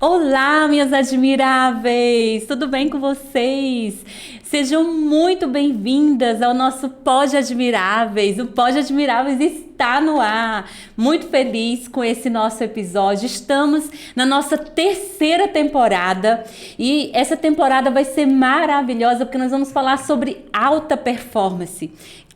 Olá, minhas admiráveis! Tudo bem com vocês? Sejam muito bem-vindas ao nosso Pod Admiráveis. O Pod Admiráveis está no ar. Muito feliz com esse nosso episódio. Estamos na nossa terceira temporada e essa temporada vai ser maravilhosa porque nós vamos falar sobre alta performance.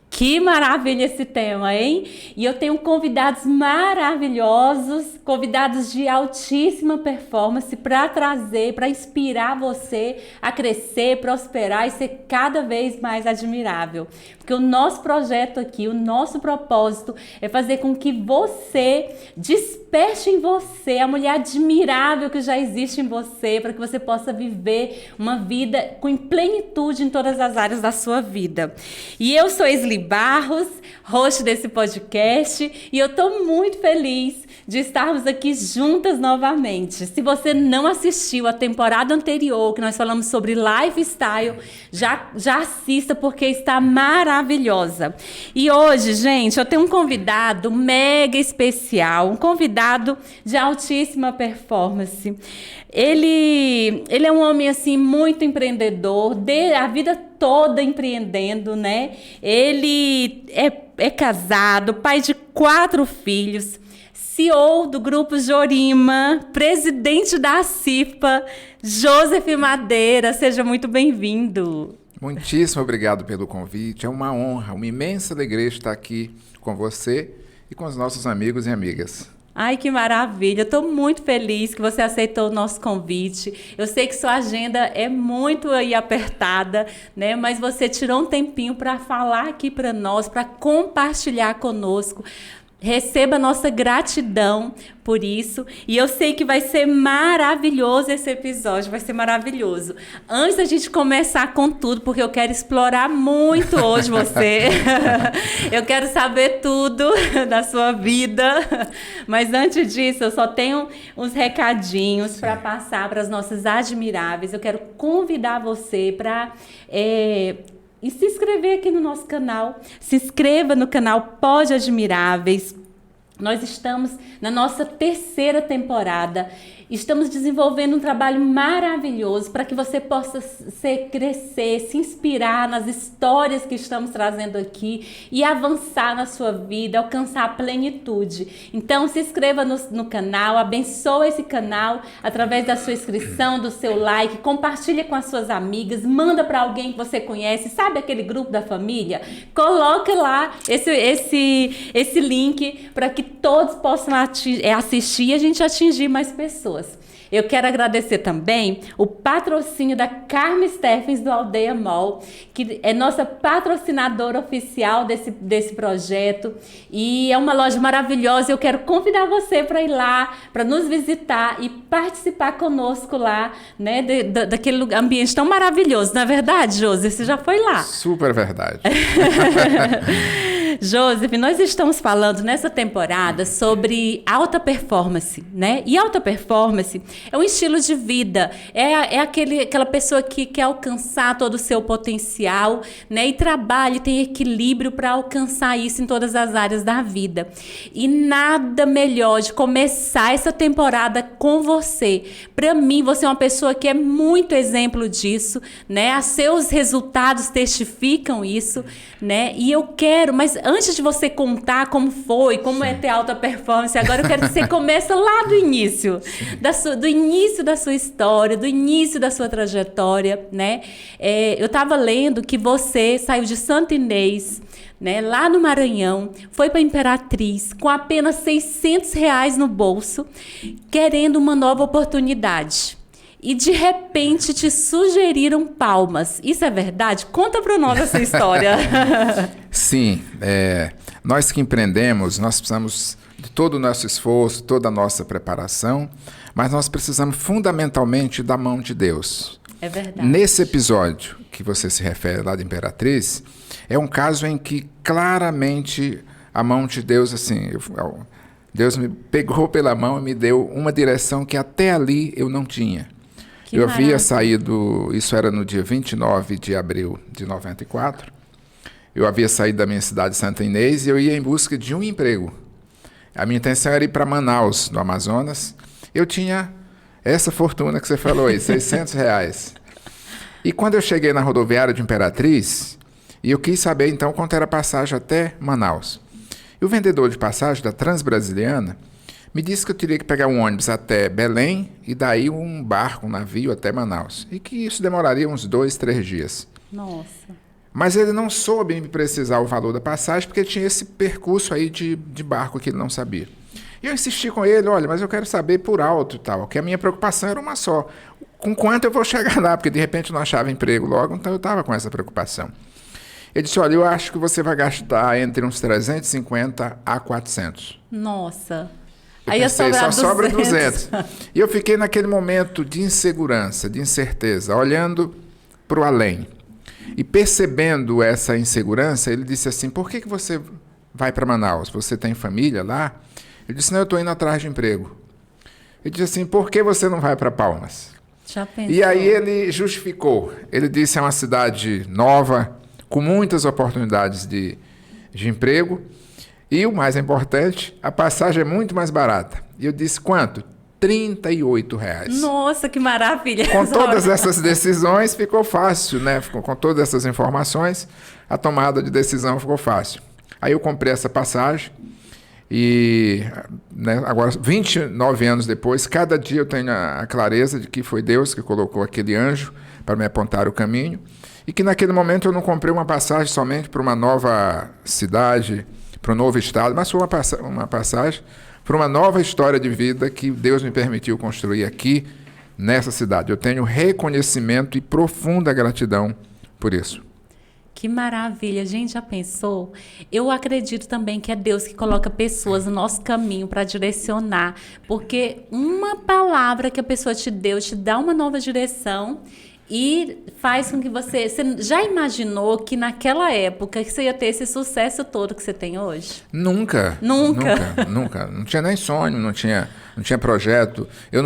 Que maravilha esse tema, hein? E eu tenho convidados maravilhosos, convidados de altíssima performance para trazer, para inspirar você a crescer, prosperar e ser cada vez mais admirável. Porque o nosso projeto aqui, o nosso propósito é fazer com que você desperte em você a mulher admirável que já existe em você, para que você possa viver uma vida com plenitude em todas as áreas da sua vida. E eu sou Esli Barros, host desse podcast, e eu estou muito feliz de estarmos aqui juntas novamente. Se você não assistiu a temporada anterior, que nós falamos sobre lifestyle, já assista porque está maravilhosa. E hoje, gente, eu tenho um convidado mega especial, um convidado de altíssima performance. Ele é um homem assim muito empreendedor, a vida toda empreendendo, né? Ele é casado, pai de 4 filhos, CEO do Grupo Jorima, presidente da CIFA, Joseph Madeira. Seja muito bem-vindo. Muitíssimo obrigado pelo convite. É uma honra, uma imensa alegria estar aqui com você e com os nossos amigos e amigas. Ai, que maravilha. Eu estou muito feliz que você aceitou o nosso convite. Eu sei que sua agenda é muito aí apertada, né? Mas você tirou um tempinho para falar aqui para nós, para compartilhar conosco. Receba nossa gratidão por isso. E eu sei que vai ser maravilhoso esse episódio, vai ser maravilhoso. Antes da gente começar com tudo, porque eu quero explorar muito hoje você. Eu quero saber tudo da sua vida. Mas antes disso, eu só tenho uns recadinhos para passar para as nossas admiráveis. Eu quero convidar você para... E se inscrever aqui no nosso canal. Se inscreva no canal Pod Admiráveis. Nós estamos na nossa terceira temporada. Estamos desenvolvendo um trabalho maravilhoso para que você possa crescer, se inspirar nas histórias que estamos trazendo aqui e avançar na sua vida, alcançar a plenitude. Então, se inscreva no canal, abençoe esse canal através da sua inscrição, do seu like, compartilha com as suas amigas, manda para alguém que você conhece, sabe aquele grupo da família? Coloque lá esse link para que todos possam assistir e a gente atingir mais pessoas. Eu quero agradecer também o patrocínio da Carmen Steffens do Aldeia Mall, que é nossa patrocinadora oficial desse projeto e é uma loja maravilhosa. Eu quero convidar você para ir lá, para nos visitar e participar conosco lá, né, daquele ambiente tão maravilhoso. Não é verdade, Joseph? Você já foi lá? Super verdade. Joseph, nós estamos falando nessa temporada sobre alta performance, né? E alta performance é um estilo de vida, é aquela pessoa que quer alcançar todo o seu potencial, né? E trabalha e tem equilíbrio para alcançar isso em todas as áreas da vida. E nada melhor de começar essa temporada com você. Para mim, você é uma pessoa que é muito exemplo disso, né? Os seus resultados testificam isso, né? E eu quero, mas antes de você contar como foi, como é ter alta performance, agora eu quero que você comece lá do início, do início da sua história, do início da sua trajetória, né? Eu estava lendo que você saiu de Santo Inês, né, lá no Maranhão, foi para Imperatriz com apenas R$600 no bolso, querendo uma nova oportunidade. E de repente te sugeriram Palmas. Isso é verdade? Conta para nós essa história. Sim, nós que empreendemos, nós precisamos de todo o nosso esforço, toda a nossa preparação, mas nós precisamos fundamentalmente da mão de Deus. É verdade. Nesse episódio que você se refere lá de Imperatriz, é um caso em que claramente a mão de Deus, assim, Deus me pegou pela mão e me deu uma direção que até ali eu não tinha. Eu havia saído, isso era no dia 29 de abril de 94, eu havia saído da minha cidade, Santa Inês, e eu ia em busca de um emprego. A minha intenção era ir para Manaus, no Amazonas. Eu tinha Essa fortuna que você falou aí, R$ 600. E quando eu cheguei na rodoviária de Imperatriz, e eu quis saber então quanto era a passagem até Manaus. E o vendedor de passagem da Transbrasiliana me disse que eu teria que pegar um ônibus até Belém e daí um barco, um navio até Manaus. E que isso demoraria uns 2, 3 dias. Nossa. Mas ele não soube me precisar o valor da passagem porque tinha esse percurso aí de barco que ele não sabia. E eu insisti com ele, olha, mas eu quero saber por alto e tal, que a minha preocupação era uma só. Com quanto eu vou chegar lá? Porque de repente eu não achava emprego logo, então eu estava com essa preocupação. Ele disse, olha, eu acho que você vai gastar entre uns 350 a 400. Nossa. Eu aí pensei, só sobra 200. E eu fiquei naquele momento de insegurança, de incerteza, olhando para o além. E percebendo essa insegurança, ele disse assim, por que você vai para Manaus? Você tem família lá? Eu disse, não, eu estou indo atrás de emprego. Ele disse assim, por que você não vai para Palmas? Já pensou? E aí ele justificou. Ele disse, é uma cidade nova, com muitas oportunidades de emprego. E o mais importante, a passagem é muito mais barata. E eu disse, quanto? R$ 38. Nossa, que maravilha! Com todas essas decisões, ficou fácil, né? Com todas essas informações, a tomada de decisão ficou fácil. Aí eu comprei essa passagem e, né, agora, 29 anos depois, cada dia eu tenho a clareza de que foi Deus que colocou aquele anjo para me apontar o caminho e que naquele momento eu não comprei uma passagem somente para uma nova cidade, para um novo estado, mas foi uma passagem para uma nova história de vida que Deus me permitiu construir aqui, nessa cidade. Eu tenho reconhecimento e profunda gratidão por isso. Que maravilha, gente, já pensou? Eu acredito também que é Deus que coloca pessoas no nosso caminho para direcionar, porque uma palavra que a pessoa te deu te dá uma nova direção e faz com que você já imaginou que naquela época que você ia ter esse sucesso todo que você tem hoje? Nunca. Não tinha nem sonho, não tinha projeto. Eu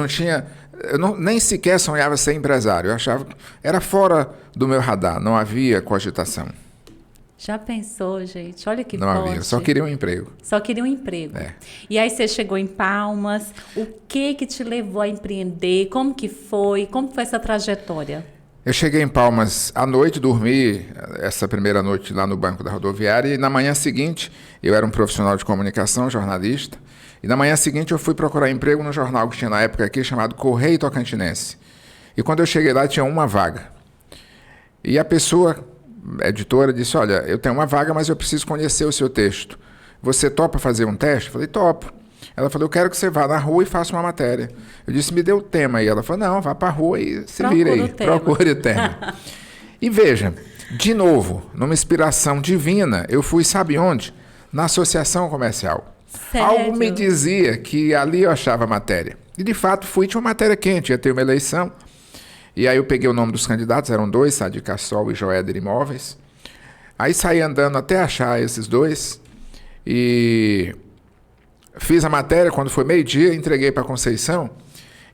nem sequer sonhava ser empresário. Eu achava que era fora do meu radar, não havia cogitação. Já pensou, gente? Olha que não forte. Havia, só queria um emprego. Só queria um emprego. É. E aí você chegou em Palmas, o que te levou a empreender? Como que foi? Como foi essa trajetória? Eu cheguei em Palmas à noite, dormi essa primeira noite lá no banco da rodoviária e na manhã seguinte, eu era um profissional de comunicação, jornalista, e na manhã seguinte eu fui procurar emprego no jornal que tinha na época aqui chamado Correio Tocantinense. E quando eu cheguei lá tinha uma vaga. E a pessoa, a editora, disse, olha, eu tenho uma vaga, mas eu preciso conhecer o seu texto. Você topa fazer um teste? Eu falei, topo. Ela falou, eu quero que você vá na rua e faça uma matéria. Eu disse, me dê o tema aí. Ela falou, não, vá para a rua e se vire aí. Procure o tema. E veja, de novo, numa inspiração divina, eu fui, sabe onde? Na associação comercial. Sério? Algo me dizia que ali eu achava matéria. E de fato fui, tinha uma matéria quente, ia ter uma eleição. E aí eu peguei o nome dos candidatos, eram 2, Sadi Cassol e Joéder Imóveis. Aí saí andando até achar esses 2 e fiz a matéria. Quando foi meio-dia, entreguei para a Conceição.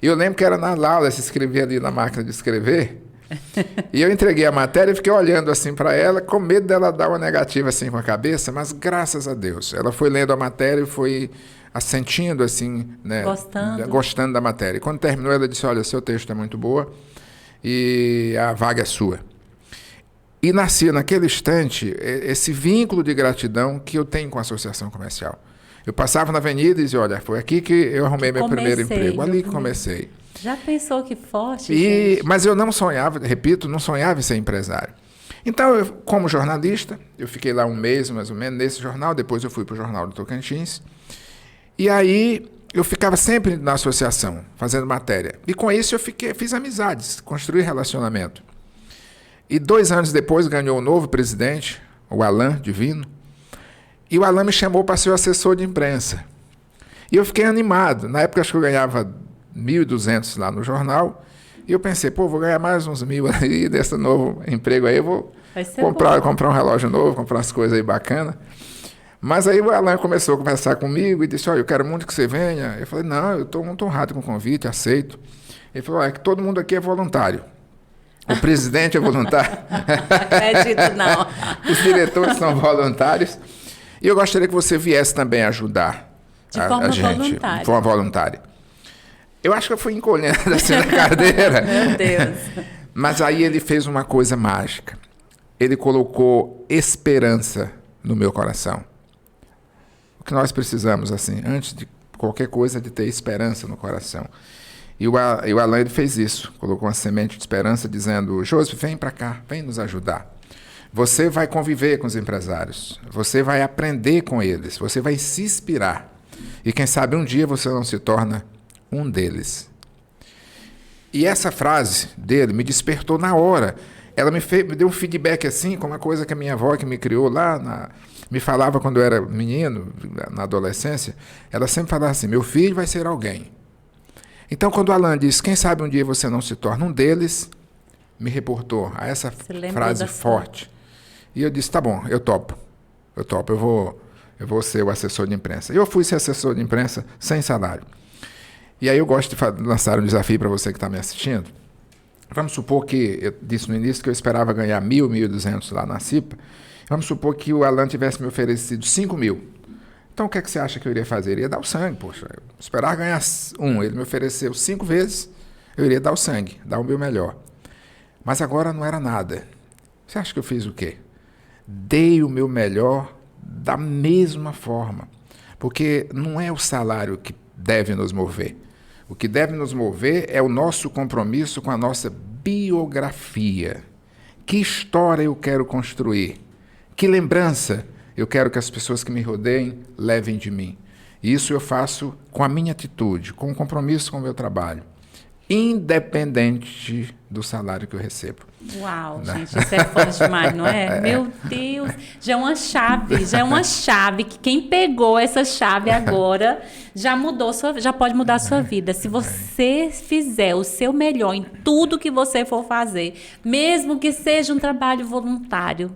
E eu lembro que era na Laura, se escrevia ali na máquina de escrever. E eu entreguei a matéria e fiquei olhando assim para ela, com medo dela dar uma negativa assim com a cabeça, mas graças a Deus. Ela foi lendo a matéria e foi assentindo assim, né, gostando da matéria. E quando terminou, ela disse, olha, seu texto é muito boa e a vaga é sua. E nascia naquele instante esse vínculo de gratidão que eu tenho com a associação comercial. Eu passava na avenida e dizia, olha, foi aqui que eu arrumei meu primeiro emprego, ali que comecei. Já pensou que forte, mas eu não sonhava, repito, não sonhava em ser empresário. Então, eu, como jornalista, eu fiquei lá um mês, mais ou menos, nesse jornal, depois eu fui para o Jornal do Tocantins, e aí eu ficava sempre na associação, fazendo matéria. E com isso eu fiz amizades, construí relacionamento. E 2 anos depois ganhou um novo presidente, o Alain Divino, e o Alain me chamou para ser o assessor de imprensa. E eu fiquei animado. Na época, acho que eu ganhava 1.200 lá no jornal. E eu pensei, vou ganhar mais uns 1.000 aí desse novo emprego aí. Eu vou comprar um relógio novo, comprar umas coisas aí bacanas. Mas aí o Alain começou a conversar comigo e disse, olha, eu quero muito que você venha. Eu falei, não, eu estou muito honrado com o convite, aceito. Ele falou, é que todo mundo aqui é voluntário. O presidente é voluntário. Acredito, não. Os diretores são voluntários. E eu gostaria que você viesse também ajudar a gente, de forma voluntária. Eu acho que eu fui encolhendo assim na cadeira. Meu Deus. Mas aí ele fez uma coisa mágica. Ele colocou esperança no meu coração. O que nós precisamos, assim, antes de qualquer coisa, de ter esperança no coração. E o Alain ele fez isso. Colocou uma semente de esperança dizendo: Joseph, vem para cá, vem nos ajudar. Você vai conviver com os empresários. Você vai aprender com eles. Você vai se inspirar. E quem sabe um dia você não se torna um deles. E essa frase dele me despertou na hora. Ela me deu um feedback assim, com uma coisa que a minha avó que me criou lá, me falava quando eu era menino, na adolescência. Ela sempre falava assim: meu filho vai ser alguém. Então, quando o Alain disse: quem sabe um dia você não se torna um deles, me reportou a essa frase forte. E eu disse: tá bom, eu topo, eu vou ser o assessor de imprensa. E eu fui ser assessor de imprensa sem salário. E aí eu gosto de lançar um desafio para você que está me assistindo. Vamos supor que, eu disse no início que eu esperava ganhar 1.000, 1.200 lá na CIPA. Vamos supor que o Alain tivesse me oferecido 5.000. Então o que é que você acha que eu iria fazer? Eu iria dar o sangue, poxa. Eu esperava ganhar 1. Ele me ofereceu 5 vezes, eu iria dar o sangue, dar o meu melhor. Mas agora não era nada. Você acha que eu fiz o quê? Dei o meu melhor da mesma forma. Porque não é o salário que deve nos mover. O que deve nos mover é o nosso compromisso com a nossa biografia. Que história eu quero construir? Que lembrança eu quero que as pessoas que me rodeiem levem de mim? E isso eu faço com a minha atitude, com o compromisso com o meu trabalho, independente do salário que eu recebo. Uau, gente, isso é forte demais, não é? Meu Deus, já é uma chave que quem pegou essa chave agora já pode mudar a sua vida. Se você fizer o seu melhor em tudo que você for fazer, mesmo que seja um trabalho voluntário,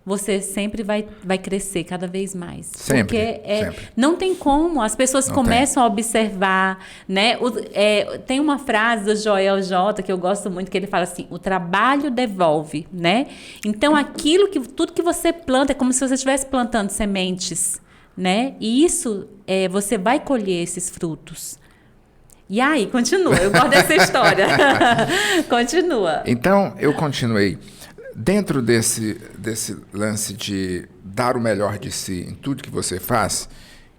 você sempre vai crescer cada vez mais. Sempre, porque sempre. Não tem como. As pessoas começam a observar, né? Tem uma frase do Joel J, que eu gosto muito, que ele fala assim: o trabalho devolve, né? Então, tudo que você planta é como se você estivesse plantando sementes, né? E isso, você vai colher esses frutos. E aí, continua. Eu gosto dessa história. Continua. Então, eu continuei. Dentro desse lance de dar o melhor de si em tudo que você faz,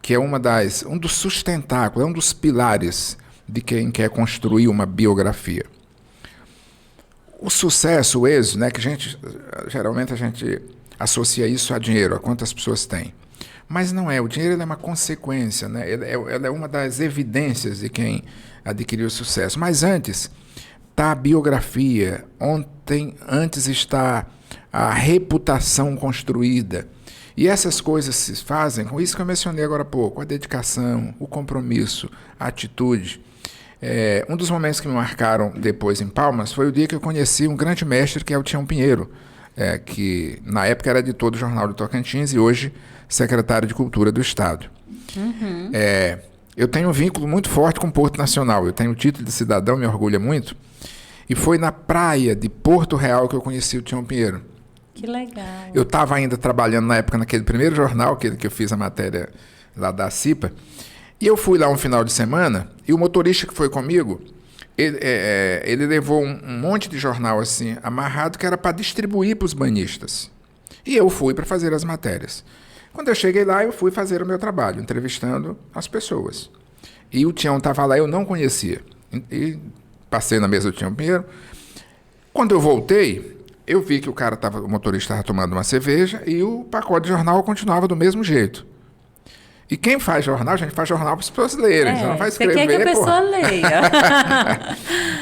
que é um dos sustentáculos, é um dos pilares de quem quer construir uma biografia. O sucesso, o êxito, né, que geralmente a gente associa isso a dinheiro, a quantas pessoas têm. Mas não é, o dinheiro é uma consequência, né? Ele é uma das evidências de quem adquiriu sucesso. Mas antes está a biografia, antes está a reputação construída. E essas coisas se fazem com isso que eu mencionei agora há pouco: a dedicação, o compromisso, a atitude. Um dos momentos que me marcaram depois em Palmas foi o dia que eu conheci um grande mestre, que é o Tião Pinheiro, que na época era editor do Jornal do Tocantins e hoje secretário de Cultura do Estado. Uhum. Eu tenho um vínculo muito forte com o Porto Nacional. Eu tenho o título de cidadão, me orgulha muito. E foi na praia de Porto Real que eu conheci o Tião Pinheiro. Que legal. Eu estava ainda trabalhando na época naquele primeiro jornal, que eu fiz a matéria lá da CIPA. E eu fui lá um final de semana e o motorista que foi comigo, ele levou um monte de jornal assim amarrado que era para distribuir para os banhistas. E eu fui para fazer as matérias. Quando eu cheguei lá, eu fui fazer o meu trabalho, entrevistando as pessoas. E o Tião estava lá, eu não conhecia. E passei na mesa do Tião Pinheiro. Quando eu voltei, eu vi que o motorista estava tomando uma cerveja e o pacote de jornal continuava do mesmo jeito. E quem faz jornal, a gente faz jornal para as pessoas lerem. Você não vai escrever. Você quer que a pessoa leia.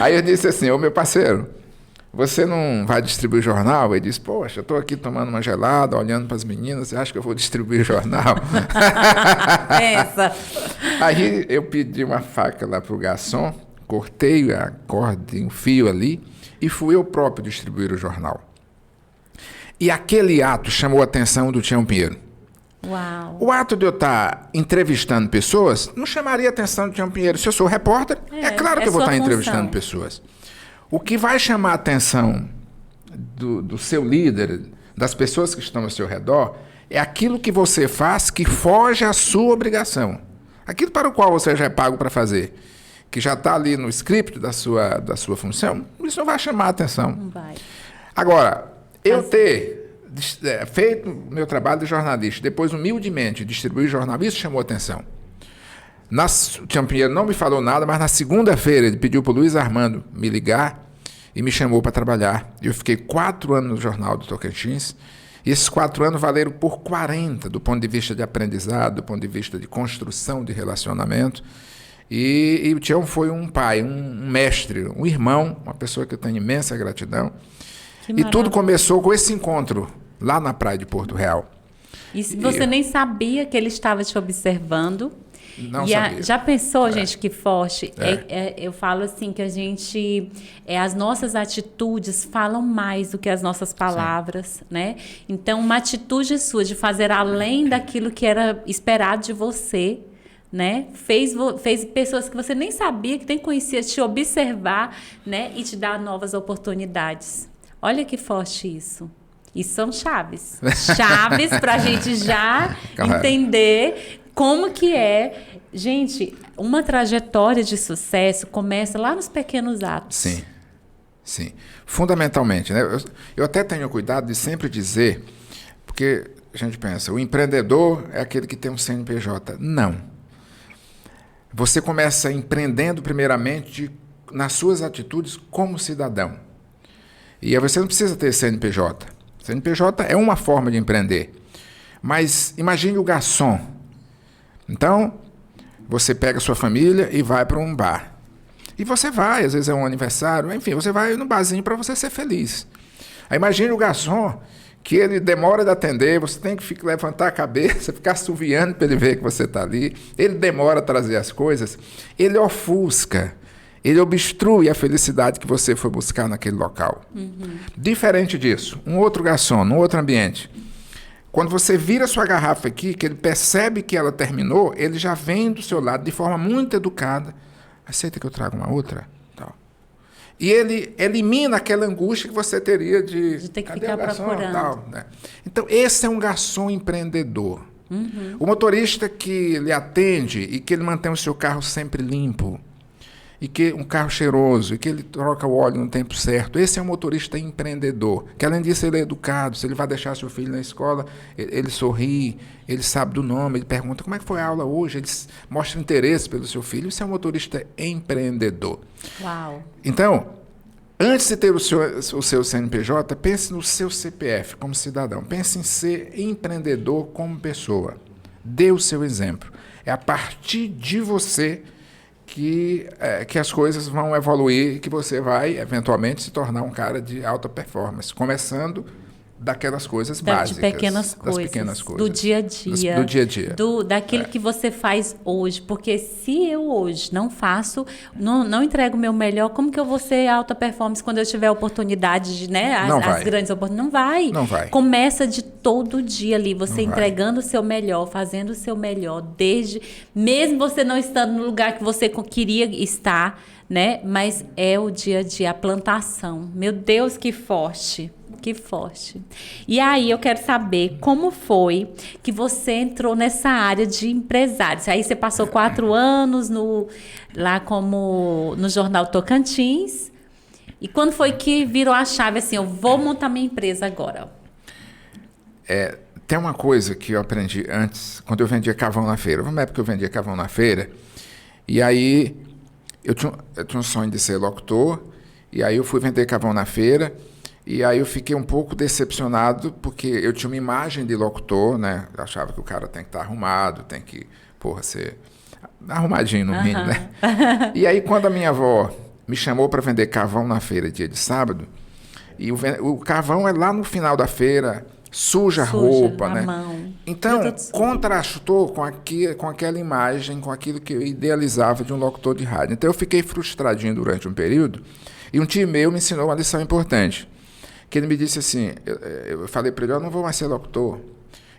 Aí eu disse assim: ô meu parceiro, você não vai distribuir jornal? Ele disse: poxa, eu estou aqui tomando uma gelada, olhando para as meninas, você acha que eu vou distribuir jornal? Pensa. Aí eu pedi uma faca lá para o garçom, cortei a corda e um fio ali e fui eu próprio distribuir o jornal. E aquele ato chamou a atenção do Tião Pinheiro. Uau. O ato de eu estar entrevistando pessoas não chamaria a atenção do Tião Pinheiro. Se eu sou repórter, é claro que eu vou estar entrevistando pessoas. O que vai chamar a atenção do seu líder, das pessoas que estão ao seu redor, é aquilo que você faz que foge à sua obrigação. Aquilo para o qual você já é pago para fazer. que já está ali no script da sua função, isso não vai chamar a atenção. Não vai. Agora, eu ter feito o meu trabalho de jornalista, depois humildemente distribuir jornal, isso chamou a atenção. O Tião Pinheiro não me falou nada, mas na segunda-feira ele pediu para o Luiz Armando me ligar e me chamou para trabalhar. Eu fiquei 4 anos no Jornal do Tocantins, e esses 4 anos valeram por 40, do ponto de vista de aprendizado, do ponto de vista de construção de relacionamento. E o Tião foi um pai, um mestre, um irmão, uma pessoa que eu tenho imensa gratidão. E tudo começou com esse encontro lá na praia de Porto Real. E você nem sabia que ele estava te observando? Não sabia. Já pensou, gente, que forte? Eu falo assim que a gente... as nossas atitudes falam mais do que as nossas palavras, né? Então, uma atitude sua de fazer além daquilo que era esperado de você, né? Fez pessoas que você nem sabia, que nem conhecia, te observar, né? E te dar novas oportunidades. Olha que forte isso. Isso são chaves. Chaves para a gente já entender como que é. Gente, uma trajetória de sucesso começa lá nos pequenos atos. Sim, sim. Fundamentalmente, né? Eu até tenho cuidado de sempre dizer, porque a gente pensa, o empreendedor é aquele que tem um CNPJ. Não. Você começa empreendendo primeiramente nas suas atitudes como cidadão. E aí você não precisa ter CNPJ. CNPJ é uma forma de empreender. Mas imagine o garçom. Então, você pega a sua família e vai para um bar. E você vai, às vezes é um aniversário, enfim, você vai no barzinho para você ser feliz. Aí imagine o garçom, que ele demora de atender, você tem que levantar a cabeça, ficar assoviando para ele ver que você está ali. Ele demora a trazer as coisas, ele ofusca, ele obstrui a felicidade que você foi buscar naquele local. Diferente disso, um outro garçom, num outro ambiente, quando você vira sua garrafa aqui, que ele percebe que ela terminou, ele já vem do seu lado de forma muito educada. Aceita que eu traga uma outra? Tal. E ele elimina aquela angústia que você teria de ter que ficar procurando. Tal, né? Então, esse é um garçom empreendedor. O motorista que lhe atende e que ele mantém o seu carro sempre limpo, e que um carro cheiroso, e que ele troca o óleo no tempo certo. Esse é um motorista empreendedor, que além disso ele é educado. Se ele vai deixar seu filho na escola, ele sorri, ele sabe do nome, ele pergunta como é que foi a aula hoje, ele mostra interesse pelo seu filho. Isso é um motorista empreendedor. Uau! Então, antes de ter o seu CNPJ, pense no seu CPF como cidadão. Pense em ser empreendedor como pessoa. Dê o seu exemplo. É a partir de você que as coisas vão evoluir e que você vai, eventualmente, se tornar um cara de alta performance, começando daquelas coisas básicas. Das pequenas coisas. Do dia a dia. Do dia a dia. Daquilo que você faz hoje. Porque se eu hoje não faço, não entrego o meu melhor, como que eu vou ser alta performance quando eu tiver a oportunidade de, né? As grandes oportunidades. Não vai. Não vai. Começa de todo dia ali, você entregando o seu melhor, fazendo o seu melhor, mesmo você não estando no lugar que você queria estar, né? Mas é o dia a dia, a plantação. Meu Deus, que forte. Que forte. E aí eu quero saber como foi que você entrou nessa área de empresário. Aí você passou 4 anos lá como no Jornal Tocantins. E quando foi que virou a chave assim, eu vou montar minha empresa agora? Tem uma coisa que eu aprendi antes, quando eu vendia carvão na feira. Uma época eu vendia carvão na feira. E aí eu tinha um sonho de ser locutor. E aí eu fui vender carvão na feira. E aí eu fiquei um pouco decepcionado, porque eu tinha uma imagem de locutor, né? Eu achava que o cara tem que estar arrumado, tem que, ser arrumadinho no mínimo, né? E aí quando a minha avó me chamou para vender carvão na feira dia de sábado, e o carvão é lá no final da feira, suja a roupa, né? Mão. Então, contrastou com aquela imagem, com aquilo que eu idealizava de um locutor de rádio. Então eu fiquei frustradinho durante um período, e um tio meu me ensinou uma lição importante. Que ele me disse assim, eu falei para ele, eu não vou mais ser locutor.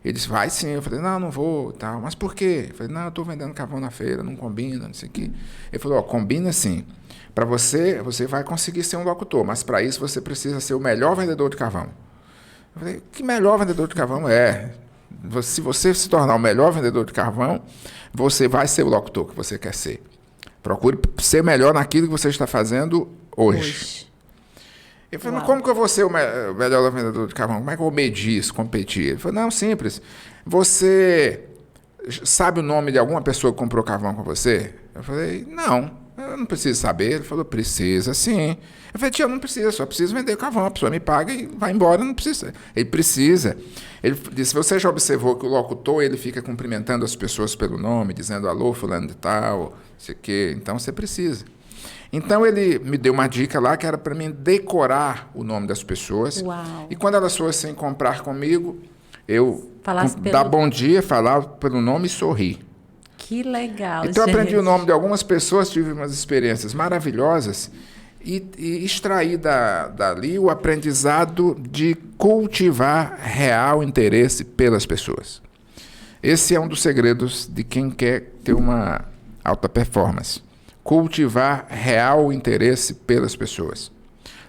Ele disse, vai sim. Eu falei, não vou, tal. Mas por quê? Eu falei, não, eu estou vendendo carvão na feira, não combina, não sei o quê. Ele falou, combina sim. Para você vai conseguir ser um locutor, mas para isso você precisa ser o melhor vendedor de carvão. Eu falei, que melhor vendedor de carvão é? Se você se tornar o melhor vendedor de carvão, você vai ser o locutor que você quer ser. Procure ser melhor naquilo que você está fazendo hoje. Eu falei, mas como que eu vou ser o melhor vendedor de carvão? Como é que eu vou medir isso, competir? Ele falou, não, simples. Você sabe o nome de alguma pessoa que comprou carvão com você? Eu falei, não, eu não preciso saber. Ele falou, precisa sim. Eu falei, tia, eu não preciso, só preciso vender o carvão. A pessoa me paga e vai embora, não precisa. Ele precisa. Ele disse, você já observou que o locutor, ele fica cumprimentando as pessoas pelo nome, dizendo, alô, fulano de tal, sei o quê. Então, você precisa. Então, ele me deu uma dica lá que era para mim decorar o nome das pessoas. Uau. E quando elas fossem comprar comigo, eu dar pelo... bom dia, falar pelo nome e sorrir. Que legal, então, gente. eu aprendi o nome de algumas pessoas, tive umas experiências maravilhosas e extraí dali o aprendizado de cultivar real interesse pelas pessoas. Esse é um dos segredos de quem quer ter uma alta performance. Cultivar real interesse pelas pessoas.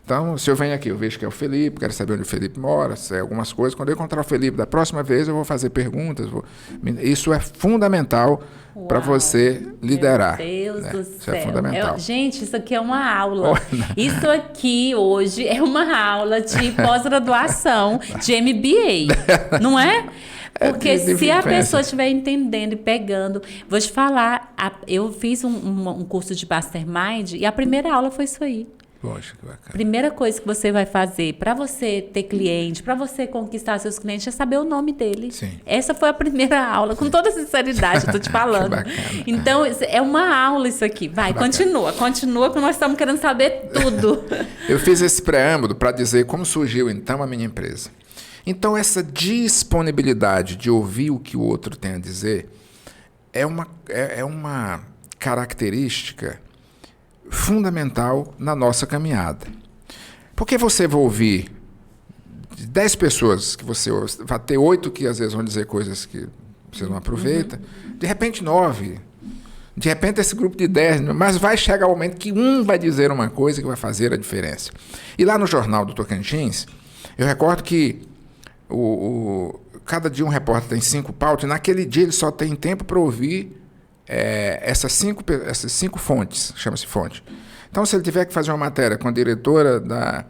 Então, se eu venho aqui, eu vejo que é o Felipe, quero saber onde o Felipe mora, sei algumas coisas. Quando eu encontrar o Felipe da próxima vez, eu vou fazer perguntas. Isso é fundamental para você liderar. Meu Deus do céu. Isso é fundamental. Gente, isso aqui é uma aula. Isso aqui, hoje, é uma aula de pós-graduação de MBA, não é? Porque se a pessoa estiver entendendo e pegando... Vou te falar, eu fiz um curso de Mastermind e a primeira aula foi isso aí. Poxa, que bacana. Primeira coisa que você vai fazer para você ter cliente, para você conquistar seus clientes, é saber o nome dele. Sim. Essa foi a primeira aula, com toda sinceridade, estou te falando. Então, é uma aula isso aqui. Vai, continua, que nós estamos querendo saber tudo. Eu fiz esse preâmbulo para dizer como surgiu, então, a minha empresa. Então, essa disponibilidade de ouvir o que o outro tem a dizer é uma característica fundamental na nossa caminhada. Porque você vai ouvir 10 pessoas que você ouve, vai ter 8 que às vezes vão dizer coisas que você não aproveita, de repente 9, de repente esse grupo de 10, mas vai chegar o momento que um vai dizer uma coisa que vai fazer a diferença. E lá no Jornal do Tocantins, eu recordo que cada dia um repórter tem 5 pautas, e naquele dia ele só tem tempo para ouvir essas cinco fontes, chama-se fonte. Então, se ele tiver que fazer uma matéria com a diretora da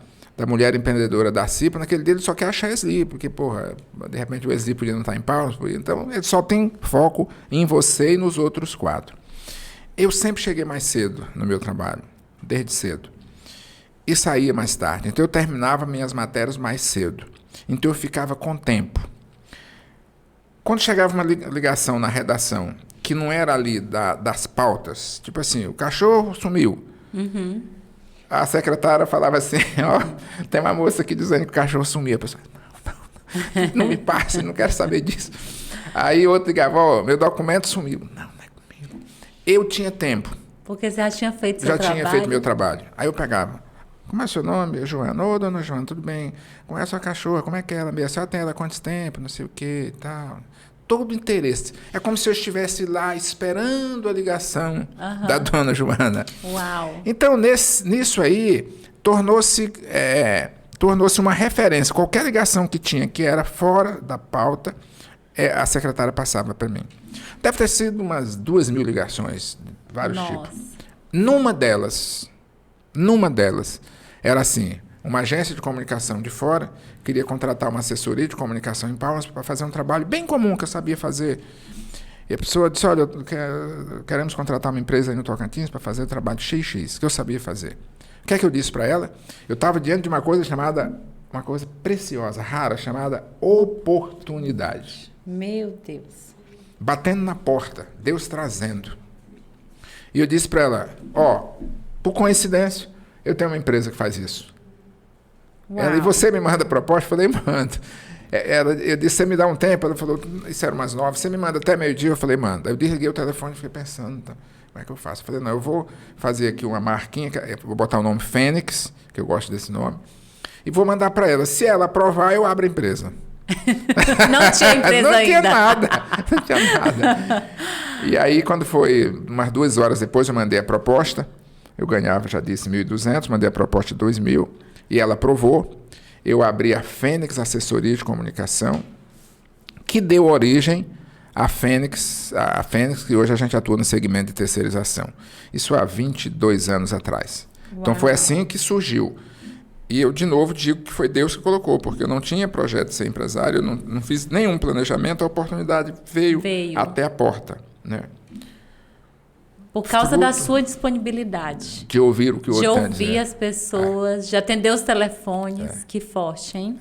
mulher empreendedora da CIPA, naquele dia ele só quer achar Esli, porque, de repente o Esli podia não estar em pausa, então ele só tem foco em você e nos outros 4. Eu sempre cheguei mais cedo no meu trabalho, desde cedo, e saía mais tarde. Então, eu terminava minhas matérias mais cedo. Então, eu ficava com tempo. Quando chegava uma ligação na redação, que não era ali das pautas, tipo assim, o cachorro sumiu. Uhum. A secretária falava assim, tem uma moça aqui dizendo que o cachorro sumiu. A pessoa, não me passe, não quero saber disso. Aí outro ligava, meu documento sumiu. Não é comigo. Eu tinha tempo. Porque você já tinha feito seu trabalho? Já tinha feito meu trabalho. Aí eu pegava, como é o seu nome? Joana. Ô, dona Joana, tudo bem? Como é a sua cachorra? Como é que é ela? A senhora tem ela há quanto tempo? Não sei o que e tal. Todo interesse. É como se eu estivesse lá esperando a ligação da dona Joana. Uau! Então, nisso aí, tornou-se uma referência. Qualquer ligação que tinha que era fora da pauta, a secretária passava para mim. Deve ter sido umas 2.000 ligações, de vários tipos. Numa delas, era assim, uma agência de comunicação de fora queria contratar uma assessoria de comunicação em Palmas para fazer um trabalho bem comum que eu sabia fazer. E a pessoa disse, olha, queremos contratar uma empresa aí no Tocantins para fazer trabalho XX, que eu sabia fazer. O que é que eu disse para ela? Eu estava diante de uma coisa preciosa, rara, chamada oportunidade. Meu Deus. Batendo na porta, Deus trazendo. E eu disse para ela, por coincidência, eu tenho uma empresa que faz isso. Ela, e você me manda a proposta? Eu falei, mando. Eu disse, você me dá um tempo? Ela falou, isso era umas 9, você me manda até meio-dia? Eu falei, manda. Eu desliguei o telefone e fiquei pensando, então, como é que eu faço? Eu falei, não, eu vou fazer aqui uma marquinha, vou botar o nome Fênix, que eu gosto desse nome, e vou mandar para ela. Se ela aprovar, eu abro a empresa. Não tinha empresa não ainda. Não tinha nada. E aí, quando foi umas 2 horas depois, eu mandei a proposta. Eu ganhava, já disse, 1.200, mandei a proposta de 2.000. E ela aprovou. Eu abri a Fênix Assessoria de Comunicação, que deu origem a Fênix, que hoje a gente atua no segmento de terceirização. Isso há 22 anos atrás. Uau. Então foi assim que surgiu. E eu, de novo, digo que foi Deus que colocou, porque eu não tinha projeto de ser empresário, eu não fiz nenhum planejamento, a oportunidade veio. Até a porta, né? Por causa da sua disponibilidade. De ouvir o que o outro tem a dizer. De ouvir as pessoas, de atender os telefones. Que forte, hein?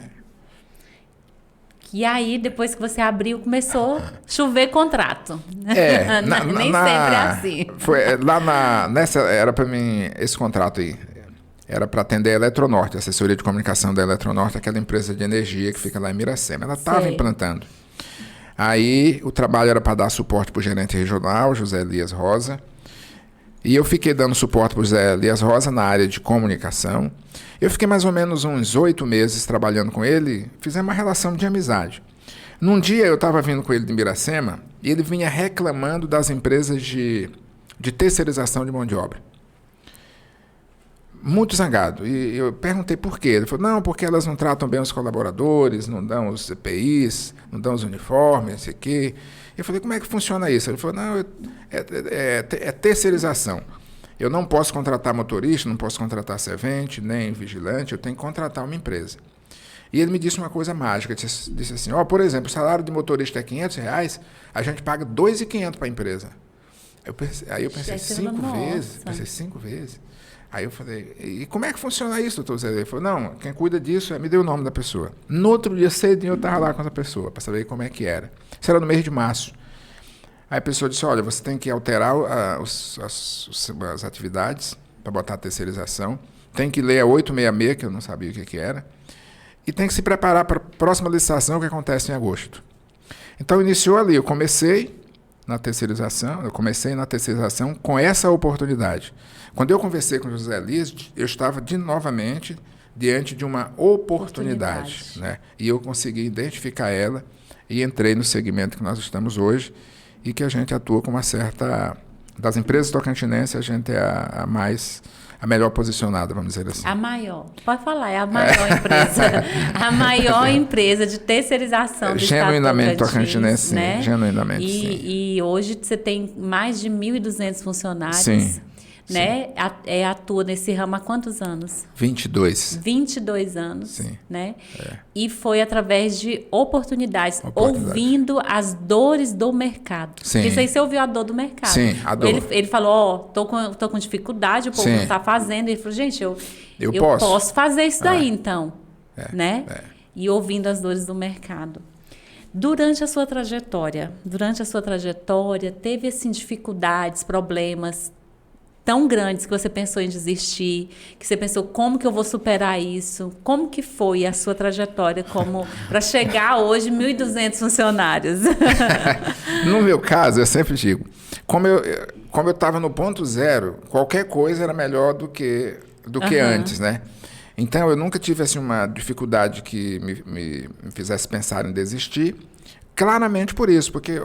E aí, depois que você abriu, começou a chover contrato. Nem sempre é assim. Era para mim, esse contrato aí, era para atender a Eletronorte, a assessoria de comunicação da Eletronorte, aquela empresa de energia que fica lá em Miracema. Ela estava implantando. Aí, o trabalho era para dar suporte para o gerente regional, José Elias Rosa. E eu fiquei dando suporte para o José Elias Rosa na área de comunicação. Eu fiquei mais ou menos uns 8 meses trabalhando com ele, fizemos uma relação de amizade. Num dia eu estava vindo com ele de Miracema e ele vinha reclamando das empresas de terceirização de mão de obra. Muito zangado. E eu perguntei por quê. Ele falou, não, porque elas não tratam bem os colaboradores, não dão os EPIs, não dão os uniformes, não sei o quê. Eu falei, como é que funciona isso? Ele falou, não, é terceirização. Eu não posso contratar motorista, não posso contratar servente, nem vigilante, eu tenho que contratar uma empresa. E ele me disse uma coisa mágica, disse assim, por exemplo, o salário de motorista é R$500, a gente paga R$2.500 para a empresa. Aí eu pensei 5 vezes. Aí eu falei, e como é que funciona isso, doutor Zé? Ele falou, não, quem cuida disso me deu o nome da pessoa. No outro dia cedinho eu estava lá com essa pessoa, para saber como é que era. Isso era no mês de março. Aí a pessoa disse, olha, você tem que alterar as atividades para botar a terceirização, tem que ler a 866, que eu não sabia o que era, e tem que se preparar para a próxima licitação que acontece em agosto. Então iniciou ali, eu comecei na terceirização com essa oportunidade. Quando eu conversei com o José Elias, eu estava novamente diante de uma oportunidade. Né? E eu consegui identificar ela e entrei no segmento que nós estamos hoje e que a gente atua com uma certa... Das empresas tocantinenses, a gente é a melhor posicionada, vamos dizer assim. A maior. Pode falar, é a maior empresa. A maior empresa de terceirização do genuinamente estado tocantinense, né? Sim. Genuinamente, sim. E hoje você tem mais de 1.200 funcionários. Sim. Né? Atua nesse ramo há quantos anos? 22. 22 anos. Sim. Né? E foi através de oportunidades, ouvindo as dores do mercado. Sim. Isso aí você ouviu a dor do mercado. Sim, a dor. Ele falou, tô com dificuldade, o povo não está fazendo. Ele falou, gente, eu posso fazer isso daí, então. Né? E ouvindo as dores do mercado. Durante a sua trajetória, teve assim, dificuldades, problemas tão grandes que você pensou em desistir, que você pensou, como que eu vou superar isso? Como que foi a sua trajetória para chegar hoje 1.200 funcionários? No meu caso, eu sempre digo, como eu estava no ponto zero, qualquer coisa era melhor do que antes, né? Então, eu nunca tive assim, uma dificuldade que me fizesse pensar em desistir, claramente por isso, porque...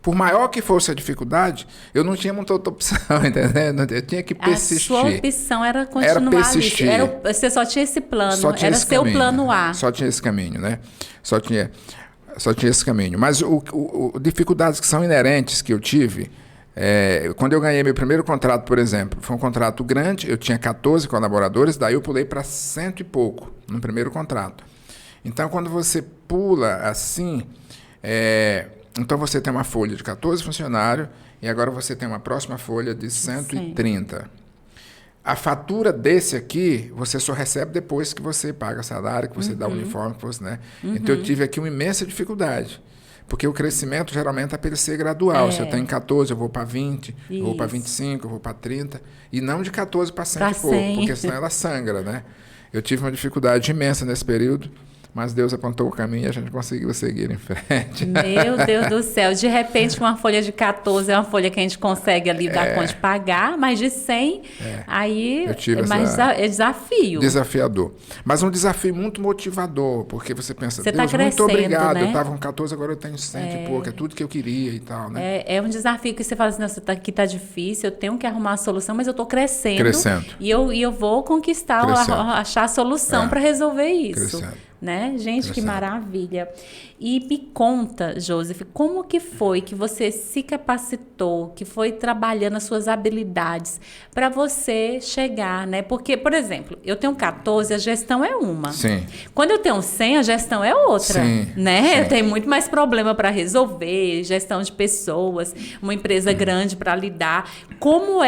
Por maior que fosse a dificuldade, eu não tinha muita outra opção, entendeu? Eu tinha que persistir. A sua opção era continuar era persistir. Ali. Você só tinha esse plano, era seu plano A. Só tinha esse caminho, né? Só tinha esse caminho. Mas dificuldades que são inerentes que eu tive, quando eu ganhei meu primeiro contrato, por exemplo, foi um contrato grande, eu tinha 14 colaboradores, daí eu pulei para 100 e pouco no primeiro contrato. Então, quando você pula assim... Então, você tem uma folha de 14 funcionários e agora você tem uma próxima folha de 130. Sim. A fatura desse aqui, você só recebe depois que você paga salário, que você dá o uniforme. Né? Então, eu tive aqui uma imensa dificuldade. Porque o crescimento, geralmente, é para ele ser gradual. Se eu tenho 14, eu vou para 20, eu vou para 25, eu vou para 30. E não de 14 para 100 e pouco, porque senão ela sangra. Né? Eu tive uma dificuldade imensa nesse período. Mas Deus apontou o caminho e a gente conseguiu seguir em frente. Meu Deus do céu. De repente, uma folha de 14 é uma folha que a gente consegue ali dar conta de pagar, mas de 100, aí é desafio. Desafiador. Mas um desafio muito motivador, porque você pensa, você Deus, tá muito obrigado. Né? Eu estava com 14, agora eu tenho 100 e pouco. É tudo que eu queria e tal. Né? É um desafio que você fala assim, aqui está difícil, eu tenho que arrumar a solução, mas eu estou crescendo. Crescendo. E eu vou conquistar, achar a solução para resolver isso. Crescendo. né? Gente, que maravilha. E me conta, Joseph, como que foi que você se capacitou, que foi trabalhando as suas habilidades para você chegar, né? Porque, por exemplo, eu tenho 14, a gestão é uma. Sim. Quando eu tenho 100, a gestão é outra, Sim, né? sim. Eu tenho muito mais problema para resolver, gestão de pessoas, uma empresa grande para lidar. Como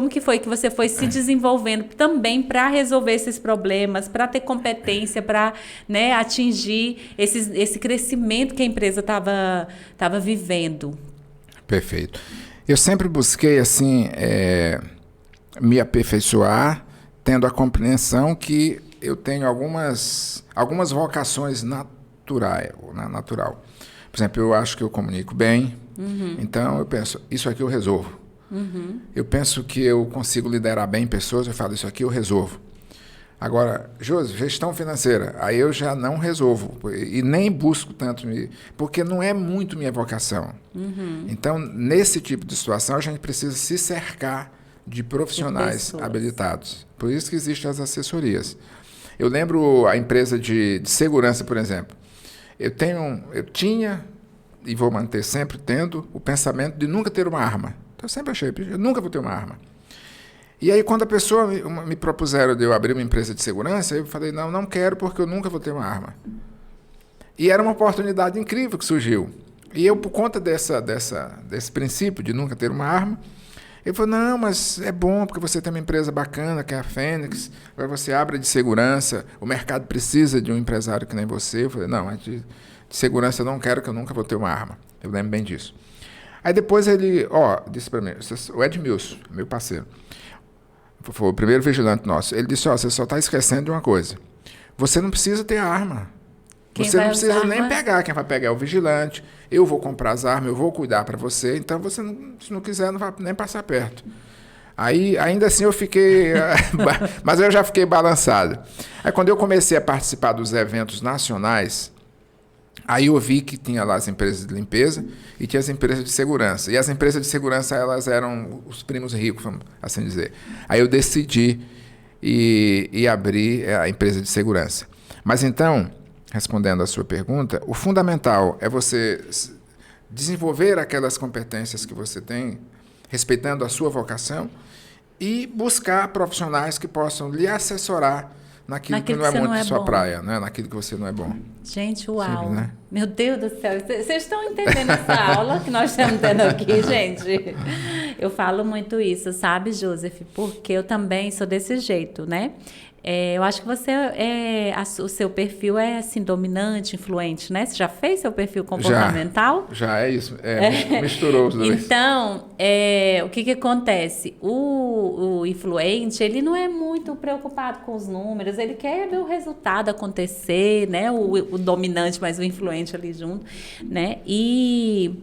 que foi que você foi se desenvolvendo também para resolver esses problemas, para ter competência, para, né, atingir esse crescimento que a empresa estava vivendo? Perfeito. Eu sempre busquei, assim, me aperfeiçoar, tendo a compreensão que eu tenho algumas vocações natural. Por exemplo, eu acho que eu comunico bem, então eu penso, isso aqui eu resolvo. Eu penso que eu consigo liderar bem pessoas, eu falo, isso aqui eu resolvo. Agora, Josi, gestão financeira, aí eu já não resolvo e nem busco tanto, porque não é muito minha vocação. Então, nesse tipo de situação, a gente precisa se cercar de profissionais habilitados. Por isso que existem as assessorias. Eu lembro a empresa de segurança, por exemplo. Eu tinha, e vou manter sempre tendo, o pensamento de nunca ter uma arma. Então, eu sempre achei, eu nunca vou ter uma arma. E aí, quando a pessoa me propuseram de eu abrir uma empresa de segurança, eu falei, não quero porque eu nunca vou ter uma arma. E era uma oportunidade incrível que surgiu. E eu, por conta desse princípio de nunca ter uma arma, ele falou, não, mas é bom porque você tem uma empresa bacana, que é a Fênix, agora você abre de segurança, o mercado precisa de um empresário que nem você. Eu falei, não, de segurança eu não quero, que eu nunca vou ter uma arma. Eu lembro bem disso. Aí depois ele, disse para mim, o Edmilson, meu parceiro, foi o primeiro vigilante nosso, ele disse, você só está esquecendo de uma coisa, você não precisa ter arma. Você não precisa nem pegar, quem vai pegar é o vigilante, eu vou comprar as armas, eu vou cuidar para você, então você, se não quiser, não vai nem passar perto. Aí, ainda assim, eu fiquei, mas eu já fiquei balançado. Aí, quando eu comecei a participar dos eventos nacionais, aí eu vi que tinha lá as empresas de limpeza e tinha as empresas de segurança. E as empresas de segurança, elas eram os primos ricos, vamos assim dizer. Aí eu decidi ir abrir a empresa de segurança. Mas então, respondendo à sua pergunta, o fundamental é você desenvolver aquelas competências que você tem, respeitando a sua vocação, e buscar profissionais que possam lhe assessorar naquilo que não é muito sua praia, né? Naquilo que você não é bom. Gente, uau! Simples, né? Meu Deus do céu! Vocês estão entendendo essa aula que nós estamos tendo aqui, gente? Eu falo muito isso, sabe, Joseph? Porque eu também sou desse jeito, né? Eu acho que o seu perfil é assim, dominante, influente, né? Você já fez seu perfil comportamental? Já é isso. Misturou os dois. Então, o que acontece? O influente, ele não é muito preocupado com os números, ele quer ver o resultado acontecer, né? O dominante, mas o influente ali junto, né? E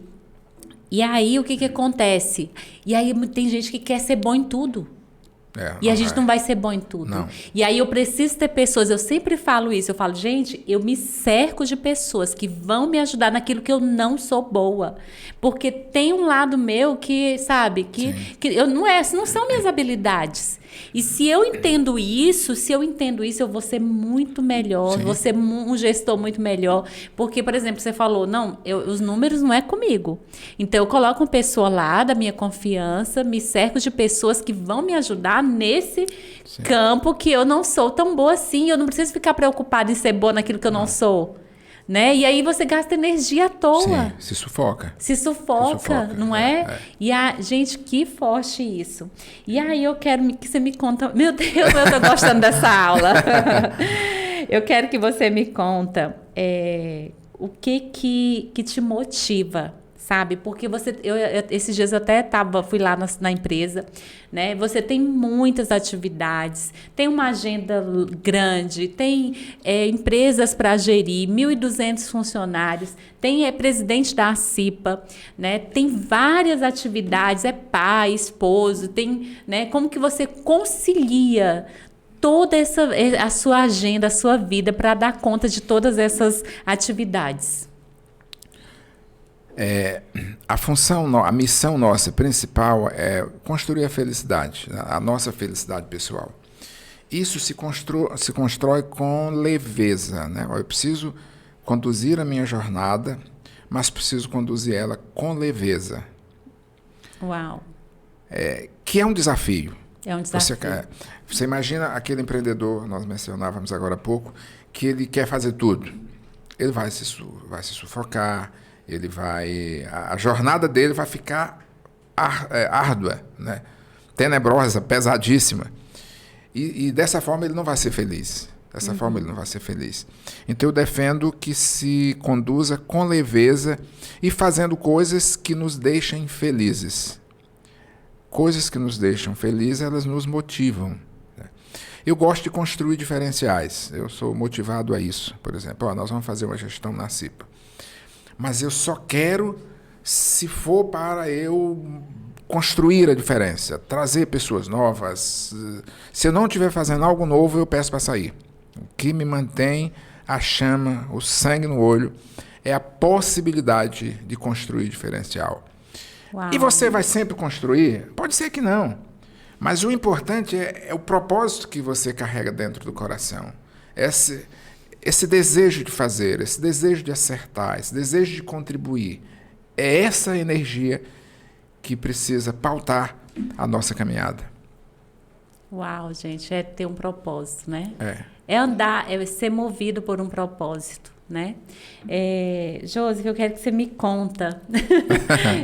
aí, o que acontece? E aí, tem gente que quer ser bom em tudo. E a gente não vai ser bom em tudo. Não. E aí eu preciso ter pessoas, eu sempre falo isso, eu falo, gente, eu me cerco de pessoas que vão me ajudar naquilo que eu não sou boa. Porque tem um lado meu que, sabe, que não são minhas habilidades. E se eu entendo isso, eu vou ser muito melhor, vou ser um gestor muito melhor. Porque, por exemplo, você falou, os números não é comigo. Então, eu coloco uma pessoa lá da minha confiança, me cerco de pessoas que vão me ajudar nesse campo que eu não sou tão boa assim. Eu não preciso ficar preocupada em ser boa naquilo que eu não sou. Né? E aí você gasta energia à toa. Sim, se sufoca. Se sufoca, não é? E gente, que forte isso. E aí eu quero que você me conta... Meu Deus, eu tô gostando dessa aula. Eu quero que você me conta o que te motiva, sabe? Porque esses dias eu até fui lá na empresa, né? Você tem muitas atividades, tem uma agenda grande, tem empresas para gerir, 1.200 funcionários, tem presidente da ACIPA, né? Tem várias atividades, pai, esposo, tem, né? Como que você concilia toda a sua agenda, a sua vida para dar conta de todas essas atividades? A missão nossa principal é construir a felicidade, a nossa felicidade pessoal. Isso se constrói com leveza, né? Eu preciso conduzir a minha jornada, mas preciso conduzir ela com leveza. Uau. Que é um desafio. É um desafio. Você imagina aquele empreendedor, nós mencionávamos agora há pouco, que ele quer fazer tudo. Ele vai se sufocar, a jornada dele vai ficar árdua, né? Tenebrosa, pesadíssima. E dessa forma ele não vai ser feliz. Então eu defendo que se conduza com leveza e fazendo coisas que nos deixem felizes. Coisas que nos deixam felizes, elas nos motivam. Eu gosto de construir diferenciais. Eu sou motivado a isso. Por exemplo, nós vamos fazer uma gestão na CIPA. Mas eu só quero se for para eu construir a diferença, trazer pessoas novas. Se eu não estiver fazendo algo novo, eu peço para sair. O que me mantém a chama, o sangue no olho, é a possibilidade de construir diferencial. Uau. E você vai sempre construir? Pode ser que não. Mas o importante é o propósito que você carrega dentro do coração. Esse desejo de fazer, esse desejo de acertar, esse desejo de contribuir. É essa energia que precisa pautar a nossa caminhada. Uau, gente, é ter um propósito, né? É andar, é ser movido por um propósito, né? Josi, eu quero que você me conta.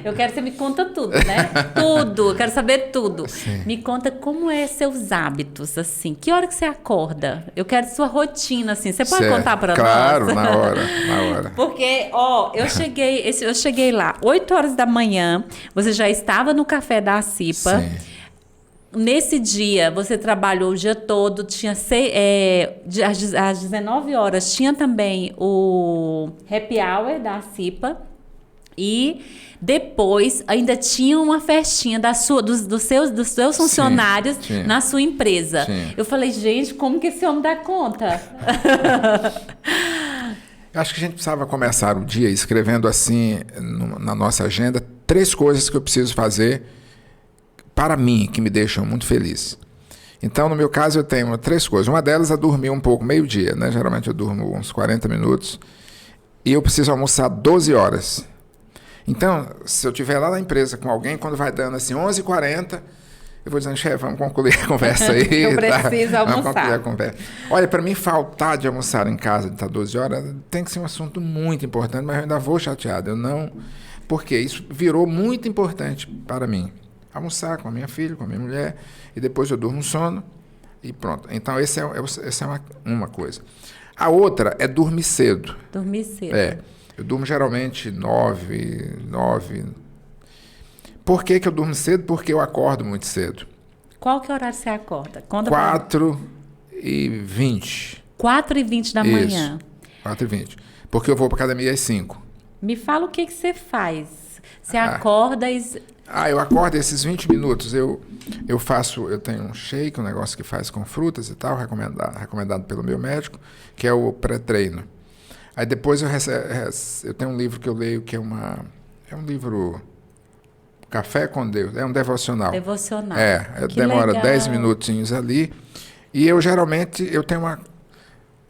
Eu quero que você me conta tudo, né? Tudo, eu quero saber tudo. Sim. Me conta como é seus hábitos, assim. Que hora que você acorda? Eu quero sua rotina, assim. Você pode contar para nós? Claro, na hora. Porque, eu cheguei lá 8 horas da manhã, você já estava no café da CIPA. Sim. Nesse dia, você trabalhou o dia todo, tinha às 19 horas, tinha também o happy hour da CIPA e depois ainda tinha uma festinha dos seus funcionários sim. na sua empresa. Sim. Eu falei, gente, como que esse homem dá conta? Acho que a gente precisava começar o dia escrevendo assim, na nossa agenda, 3 coisas que eu preciso fazer para mim, que me deixam muito feliz. Então, no meu caso, eu tenho 3 coisas. Uma delas é dormir um pouco, meio-dia, né? Geralmente eu durmo uns 40 minutos. E eu preciso almoçar 12 horas. Então, se eu estiver lá na empresa com alguém, quando vai dando assim 11h40, eu vou dizendo, chefe, vamos concluir a conversa aí. Eu preciso almoçar. Vamos concluir a conversa. Olha, para mim, faltar de almoçar em casa de estar 12 horas tem que ser um assunto muito importante, mas eu ainda vou chateado. Porque isso virou muito importante para mim. Almoçar com a minha filha, com a minha mulher, e depois eu durmo um sono e pronto. Então, essa é uma coisa. A outra é dormir cedo. Dormir cedo. Eu durmo geralmente 9. Por que eu durmo cedo? Porque eu acordo muito cedo. Qual que é o horário que você acorda? 4h20. 4h20 da manhã. 4h20. Porque eu vou para academia às 5. Me fala o que você faz. Você acorda e... eu acordo esses 20 minutos, eu tenho um shake, um negócio que faz com frutas e tal, recomendado pelo meu médico, que é o pré-treino. Aí depois eu tenho um livro que eu leio, que é um livro Café com Deus, é um devocional. Devocional. Demora legal. 10 minutinhos ali, e eu geralmente,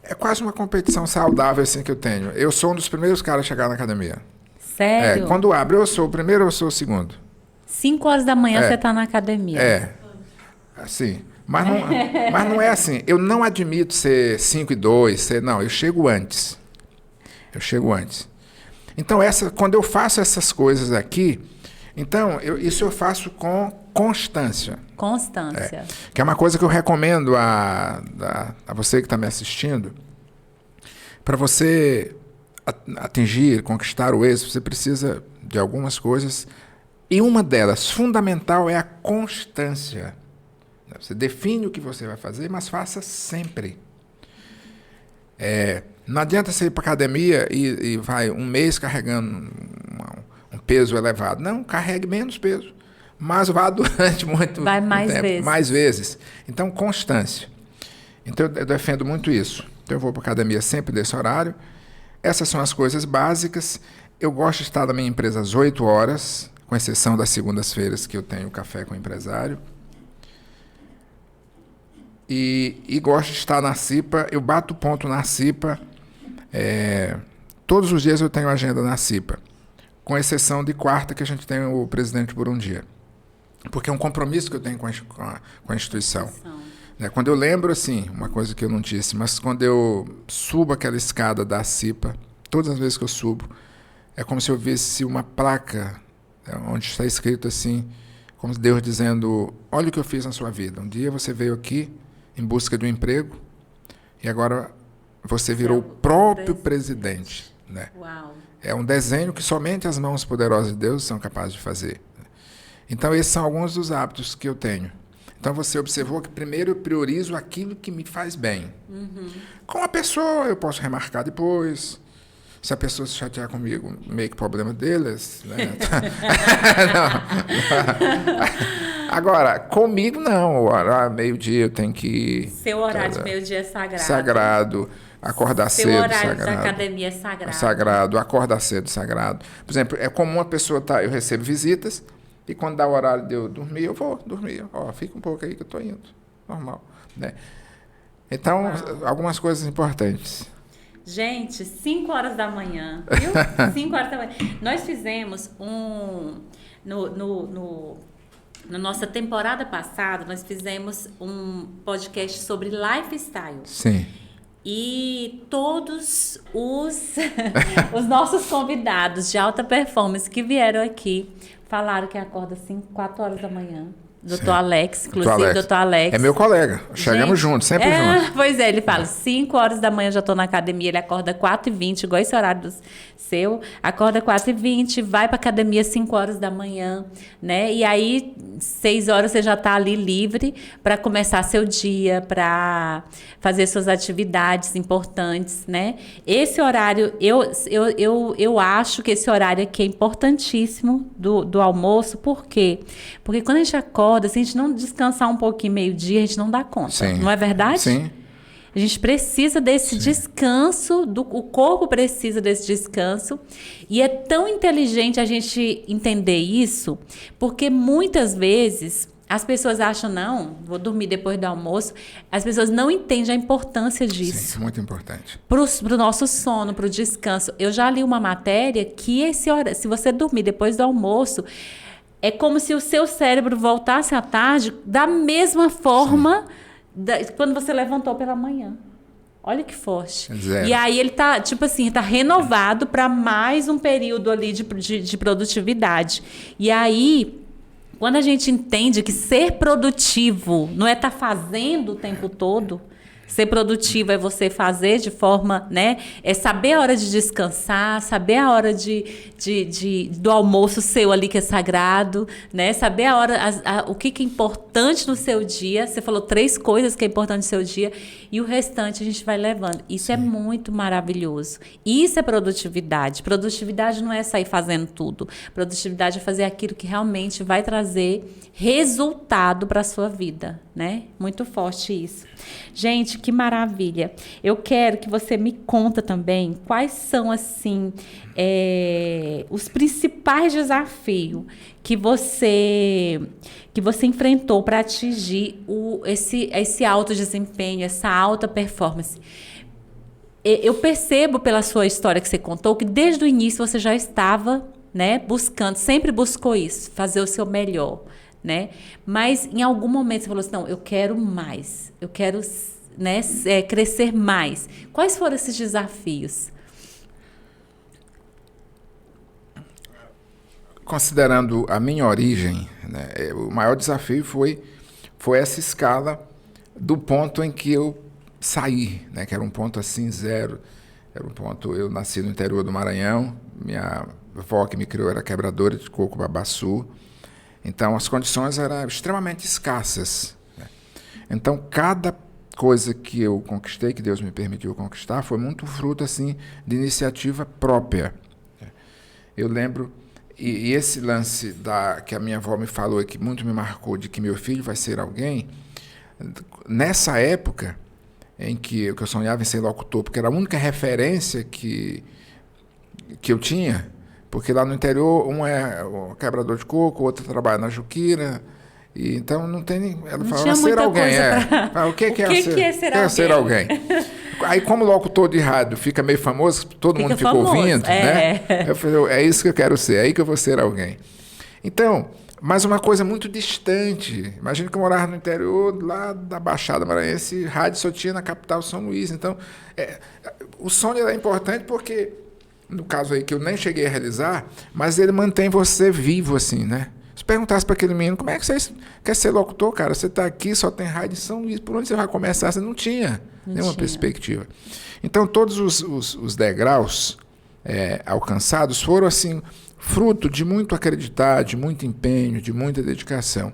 é quase uma competição saudável assim que eu tenho. Eu sou um dos primeiros caras a chegar na academia. Sério? Quando abre, eu sou o primeiro ou eu sou o segundo. 5 horas da manhã você está na academia. Assim. Mas não é assim. Eu não admito ser 5h02, não, eu chego antes. Então, quando eu faço essas coisas aqui, então, isso eu faço com constância. Constância. Que é uma coisa que eu recomendo a você que está me assistindo. Para você atingir, conquistar o êxito, você precisa de algumas coisas. E uma delas, fundamental, é a constância. Você define o que você vai fazer, mas faça sempre. Não adianta você ir para a academia e vai um mês carregando um peso elevado. Não, carregue menos peso. Mas vá durante muito vai mais tempo. Vezes. Mais vezes. Então, constância. Então, eu defendo muito isso. Então, eu vou para a academia sempre desse horário. Essas são as coisas básicas. Eu gosto de estar na minha empresa às 8 horas, com exceção das segundas-feiras que eu tenho café com o empresário. e gosto de estar na CIPA. Eu bato ponto na CIPA. Todos os dias eu tenho agenda na CIPA, com exceção de quarta, que a gente tem o presidente por um dia. Porque é um compromisso que eu tenho com a instituição. Quando eu lembro, assim, uma coisa que eu não disse, mas quando eu subo aquela escada da CIPA, todas as vezes que eu subo, é como se eu visse uma placa onde está escrito assim, como Deus dizendo: olha o que eu fiz na sua vida. Um dia você veio aqui em busca de um emprego e agora você virou o próprio presidente. Né? Uau. É um desenho que somente as mãos poderosas de Deus são capazes de fazer. Então, esses são alguns dos hábitos que eu tenho. Então, você observou que primeiro eu priorizo aquilo que me faz bem. Com a pessoa, eu posso remarcar depois. Se a pessoa se chatear comigo, meio que problema deles. Né? Agora, comigo não. Meio-dia eu tenho que... Seu horário de meio-dia é sagrado. Sagrado. Acordar cedo, sagrado. Seu horário sagrado. da academia é sagrado. Sagrado. Acordar cedo, sagrado. Por exemplo, é comum a pessoa eu recebo visitas, e quando dá o horário de eu dormir, eu vou dormir. Fica um pouco aí que eu estou indo. Normal. Né? Então, algumas coisas importantes. Gente, 5 horas da manhã, viu? 5 horas da manhã. Nós fizemos na nossa temporada passada, nós fizemos um podcast sobre lifestyle. Sim. E todos os nossos convidados de alta performance que vieram aqui falaram que acorda 4 horas da manhã. Doutor Alex, inclusive, doutor Alex. É meu colega. Chegamos juntos, sempre juntos. Pois é, ele fala, 5 horas da manhã já estou na academia, ele acorda 4h20, igual esse horário seu, acorda 4h20, vai para academia 5 horas da manhã, né? E aí, 6 horas você já está ali livre para começar seu dia, para fazer suas atividades importantes, né? Esse horário, eu acho que esse horário aqui é importantíssimo do almoço, por quê? Porque quando a gente acorda, se a gente não descansar um pouquinho meio-dia, a gente não dá conta. Sim. Não é verdade? Sim. A gente precisa desse descanso, o corpo precisa desse descanso. E é tão inteligente a gente entender isso, porque muitas vezes as pessoas acham, não, vou dormir depois do almoço. As pessoas não entendem a importância disso. Sim, muito importante. Para o nosso sono, para o descanso. Eu já li uma matéria que se você dormir depois do almoço, é como se o seu cérebro voltasse à tarde da mesma forma quando você levantou pela manhã. Olha que forte. Zero. E aí ele tá, tipo assim, tá renovado para mais um período ali de produtividade. E aí, quando a gente entende que ser produtivo não é estar fazendo o tempo todo, ser produtivo é você fazer de forma, né? É saber a hora de descansar, saber a hora do almoço seu ali que é sagrado, né? Saber a hora, o que é importante no seu dia. Você falou 3 coisas que é importante no seu dia e o restante a gente vai levando. Isso é muito maravilhoso. Isso é produtividade. Produtividade não é sair fazendo tudo. Produtividade é fazer aquilo que realmente vai trazer resultado para a sua vida, né? Muito forte isso. Gente, que maravilha. Eu quero que você me conta também quais são, assim, os principais desafios que você enfrentou para atingir esse alto desempenho, essa alta performance. Eu percebo pela sua história que você contou que desde o início você já estava, né, buscando, sempre buscou isso, fazer o seu melhor, né? Mas em algum momento você falou assim, não, eu quero mais, eu quero, né, crescer mais. Quais foram esses desafios? Considerando a minha origem, né, o maior desafio foi essa escala do ponto em que eu saí, né, que era um ponto assim, zero. Era um ponto, eu nasci no interior do Maranhão, minha avó que me criou era quebradora de coco babaçu, então as condições eram extremamente escassas. Né? Então cada coisa que eu conquistei, que Deus me permitiu conquistar, foi muito fruto assim, de iniciativa própria. Eu lembro, e esse lance que a minha avó me falou e que muito me marcou, de que meu filho vai ser alguém, nessa época em que eu sonhava em ser locutor, porque era a única referência que eu tinha, porque lá no interior um é o quebrador de coco, o outro trabalha na juquira, E, então não tem nem... Ela Não fala, tinha ser muita alguém, coisa pra- Fala, o que que é ser alguém? ser alguém? Aí, como locutor de rádio fica meio famoso, todo Fica mundo fica famoso, ouvindo, é. né? Eu falei, é isso que eu quero ser, é aí que eu vou ser alguém. Então, mas uma coisa muito distante. Imagina que eu morava no interior, lá da Baixada Maranhense, rádio só tinha na capital São Luís. Então, o sonho é importante porque, no caso aí que eu nem cheguei a realizar, mas ele mantém você vivo, assim, né? Se perguntasse para aquele menino, como é que você quer ser locutor, cara? Você está aqui, só tem rádio em São Luís, por onde você vai começar? Você não tinha nenhuma perspectiva. Então, todos os degraus alcançados foram, assim, fruto de muito acreditar, de muito empenho, de muita dedicação.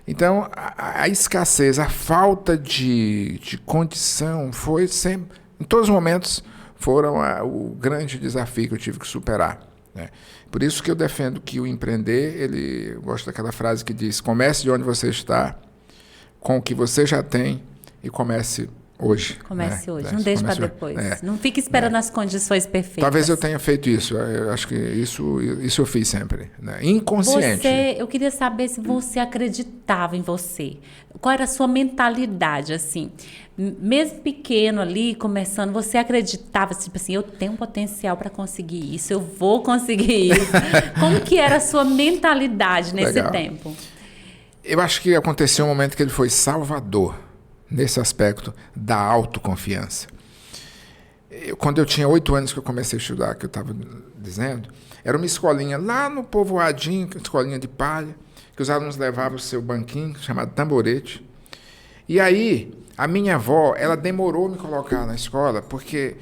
Então, a escassez, a falta de condição foi sempre, em todos os momentos, foram o grande desafio que eu tive que superar, né? Por isso que eu defendo que o empreender, eu gosto daquela frase que diz, comece de onde você está, com o que você já tem, e comece hoje. Comece hoje, não deixe para depois. Não fique esperando as condições perfeitas. Talvez eu tenha feito isso, eu acho que isso eu fiz sempre, né? Inconsciente. Eu queria saber se você acreditava em você. Qual era a sua mentalidade, assim? Mesmo pequeno ali, começando, você acreditava, tipo assim, eu tenho um potencial para conseguir isso, eu vou conseguir isso. Como que era a sua mentalidade nesse tempo? Eu acho que aconteceu um momento que ele foi salvador nesse aspecto da autoconfiança. Quando eu tinha 8 anos que eu comecei a estudar, que eu estava dizendo, era uma escolinha lá no povoadinho, escolinha de palha, que os alunos levavam o seu banquinho, chamado tamborete. E aí, a minha avó, ela demorou a me colocar na escola, porque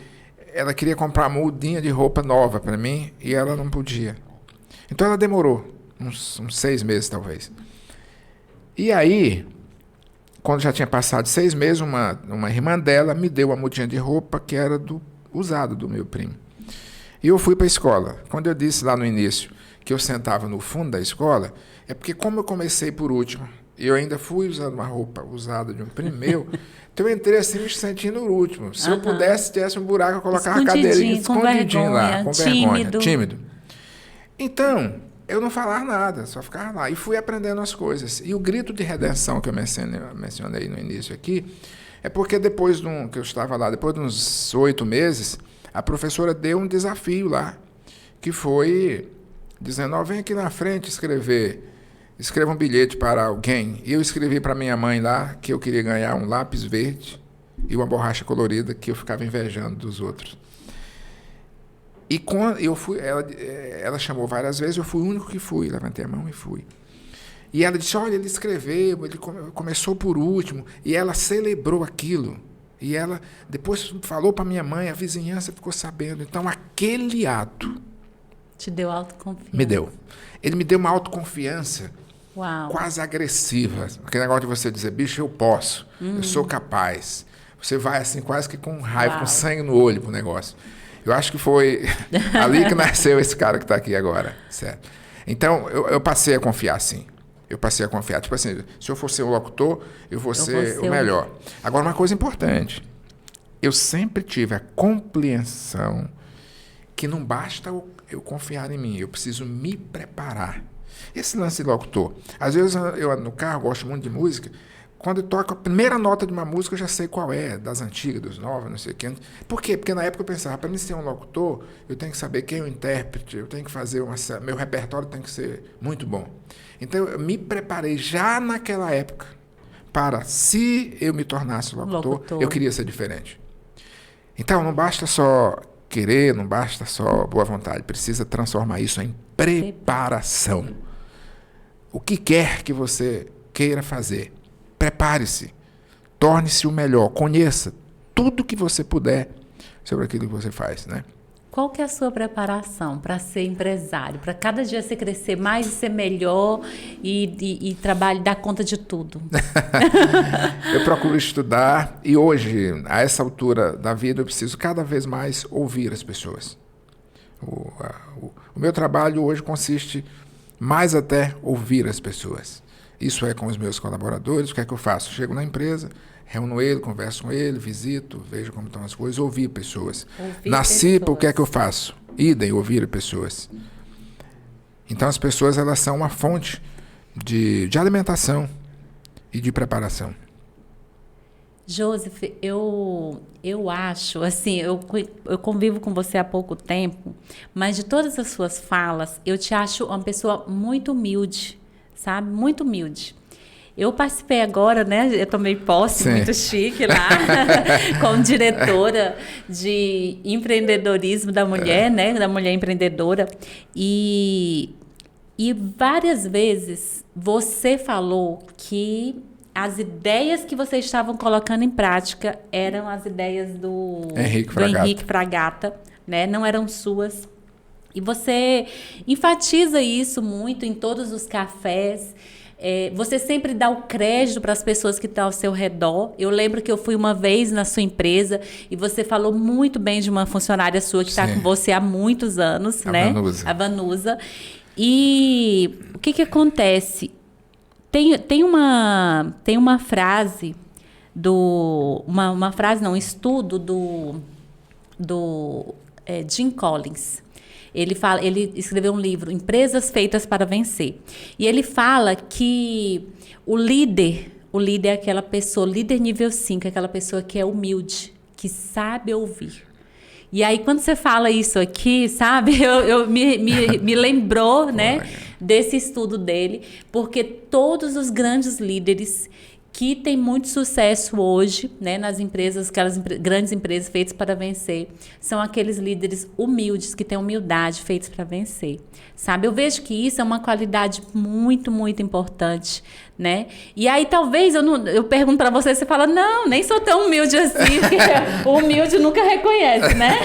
ela queria comprar mudinha de roupa nova para mim, e ela não podia. Então ela demorou, uns 6 meses talvez. E aí, quando já tinha passado 6 meses, uma irmã dela me deu uma mudinha de roupa que era usada do meu primo. E eu fui para a escola. Quando eu disse lá no início que eu sentava no fundo da escola, é porque como eu comecei por último, e eu ainda fui usando uma roupa usada de um primo meu, então eu entrei assim me sentindo no último. Se eu pudesse, tivesse um buraco, eu colocava a cadeirinha escondidinho lá, com vergonha, tímido. Então, eu não falava nada, só ficava lá. E fui aprendendo as coisas. E o grito de redenção que eu mencionei no início aqui, é porque depois que eu estava lá, depois de uns 8 meses, a professora deu um desafio lá, que foi dizendo, vem aqui na frente escreva um bilhete para alguém. E eu escrevi para minha mãe lá que eu queria ganhar um lápis verde e uma borracha colorida que eu ficava invejando dos outros. E quando eu fui, ela chamou várias vezes, eu fui o único que fui, levantei a mão e fui. E ela disse, olha, ele escreveu, ele começou por último, e ela celebrou aquilo. E ela depois falou para minha mãe, a vizinhança ficou sabendo. Então, aquele ato... Te deu autoconfiança. Me deu. Ele me deu uma autoconfiança quase agressiva. Aquele negócio de você dizer, bicho, eu posso, eu sou capaz. Você vai assim, quase que com raiva, com sangue no olho pro negócio. Eu acho que foi ali que nasceu esse cara que está aqui agora, certo? Então, eu passei a confiar, sim. Eu passei a confiar. Tipo assim, se eu for ser um locutor, eu vou ser o melhor. Agora, uma coisa importante. Eu sempre tive a compreensão que não basta eu confiar em mim, eu preciso me preparar. Esse lance de locutor. Às vezes, eu ando no carro, gosto muito de música. Quando eu toco a primeira nota de uma música, eu já sei qual é, das antigas, dos novos, não sei o quê. Por quê? Porque na época eu pensava, para mim ser um locutor, eu tenho que saber quem é o intérprete, eu tenho que fazer meu repertório tem que ser muito bom. Então, eu me preparei já naquela época para, se eu me tornasse locutor, eu queria ser diferente. Então, não basta só querer, não basta só boa vontade, precisa transformar isso em preparação. O que quer que você queira fazer, prepare-se, torne-se o melhor, conheça tudo que você puder sobre aquilo que você faz, né? Qual que é a sua preparação para ser empresário? Para cada dia você crescer mais e ser melhor e trabalhar, dar conta de tudo? Eu procuro estudar e hoje, a essa altura da vida, eu preciso cada vez mais ouvir as pessoas. O meu trabalho hoje consiste mais até ouvir as pessoas. Isso é com os meus colaboradores. O que é que eu faço? Chego na empresa, reúno ele, converso com ele, visito, vejo como estão as coisas, ouvir pessoas. Na CIPA, o que é que eu faço? Idem, ouvir pessoas. Então, as pessoas, elas são uma fonte de alimentação e de preparação. Joseph, eu acho, assim, eu convivo com você há pouco tempo, mas de todas as suas falas, eu te acho uma pessoa muito humilde, sabe? Muito humilde. Eu participei agora, né? Eu tomei posse, Sim. muito chique lá, como diretora de empreendedorismo da mulher, né? Da mulher empreendedora. E várias vezes você falou que as ideias que vocês estavam colocando em prática eram as ideias do Henrique Fragata, né? Não eram suas. E você enfatiza isso muito em todos os cafés. Você sempre dá o crédito para as pessoas que estão ao seu redor. Eu lembro que eu fui uma vez na sua empresa e você falou muito bem de uma funcionária sua que está com você há muitos anos, né? A Vanusa. E o que acontece? Tem uma frase um estudo do Jim Collins. Ele escreveu um livro, Empresas Feitas para Vencer. E ele fala que o líder é aquela pessoa, líder nível 5, aquela pessoa que é humilde, que sabe ouvir. E aí, quando você fala isso aqui, sabe, me lembrou, né, desse estudo dele, porque todos os grandes líderes que têm muito sucesso hoje, né, nas empresas, aquelas grandes empresas feitas para vencer, são aqueles líderes humildes, que têm humildade, feitos para vencer, sabe? Eu vejo que isso é uma qualidade muito, muito importante, né? E aí, talvez, eu pergunto para você, você fala, não, nem sou tão humilde assim, porque o humilde nunca reconhece, né?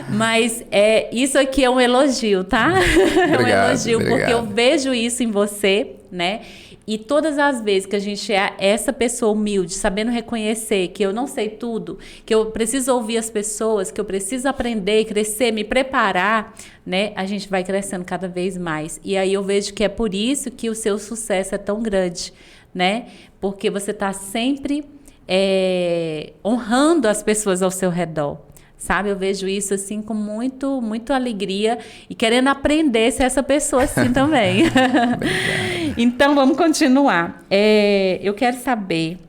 Mas isso aqui é um elogio, tá? É um elogio, porque eu vejo isso em você, né? E todas as vezes que a gente é essa pessoa humilde, sabendo reconhecer que eu não sei tudo, que eu preciso ouvir as pessoas, que eu preciso aprender, crescer, me preparar, né? A gente vai crescendo cada vez mais. E aí eu vejo que é por isso que o seu sucesso é tão grande, né? Porque você está sempre honrando as pessoas ao seu redor. Sabe, eu vejo isso assim com muita alegria e querendo aprender a ser essa pessoa assim também. Então, vamos continuar. Eu quero saber,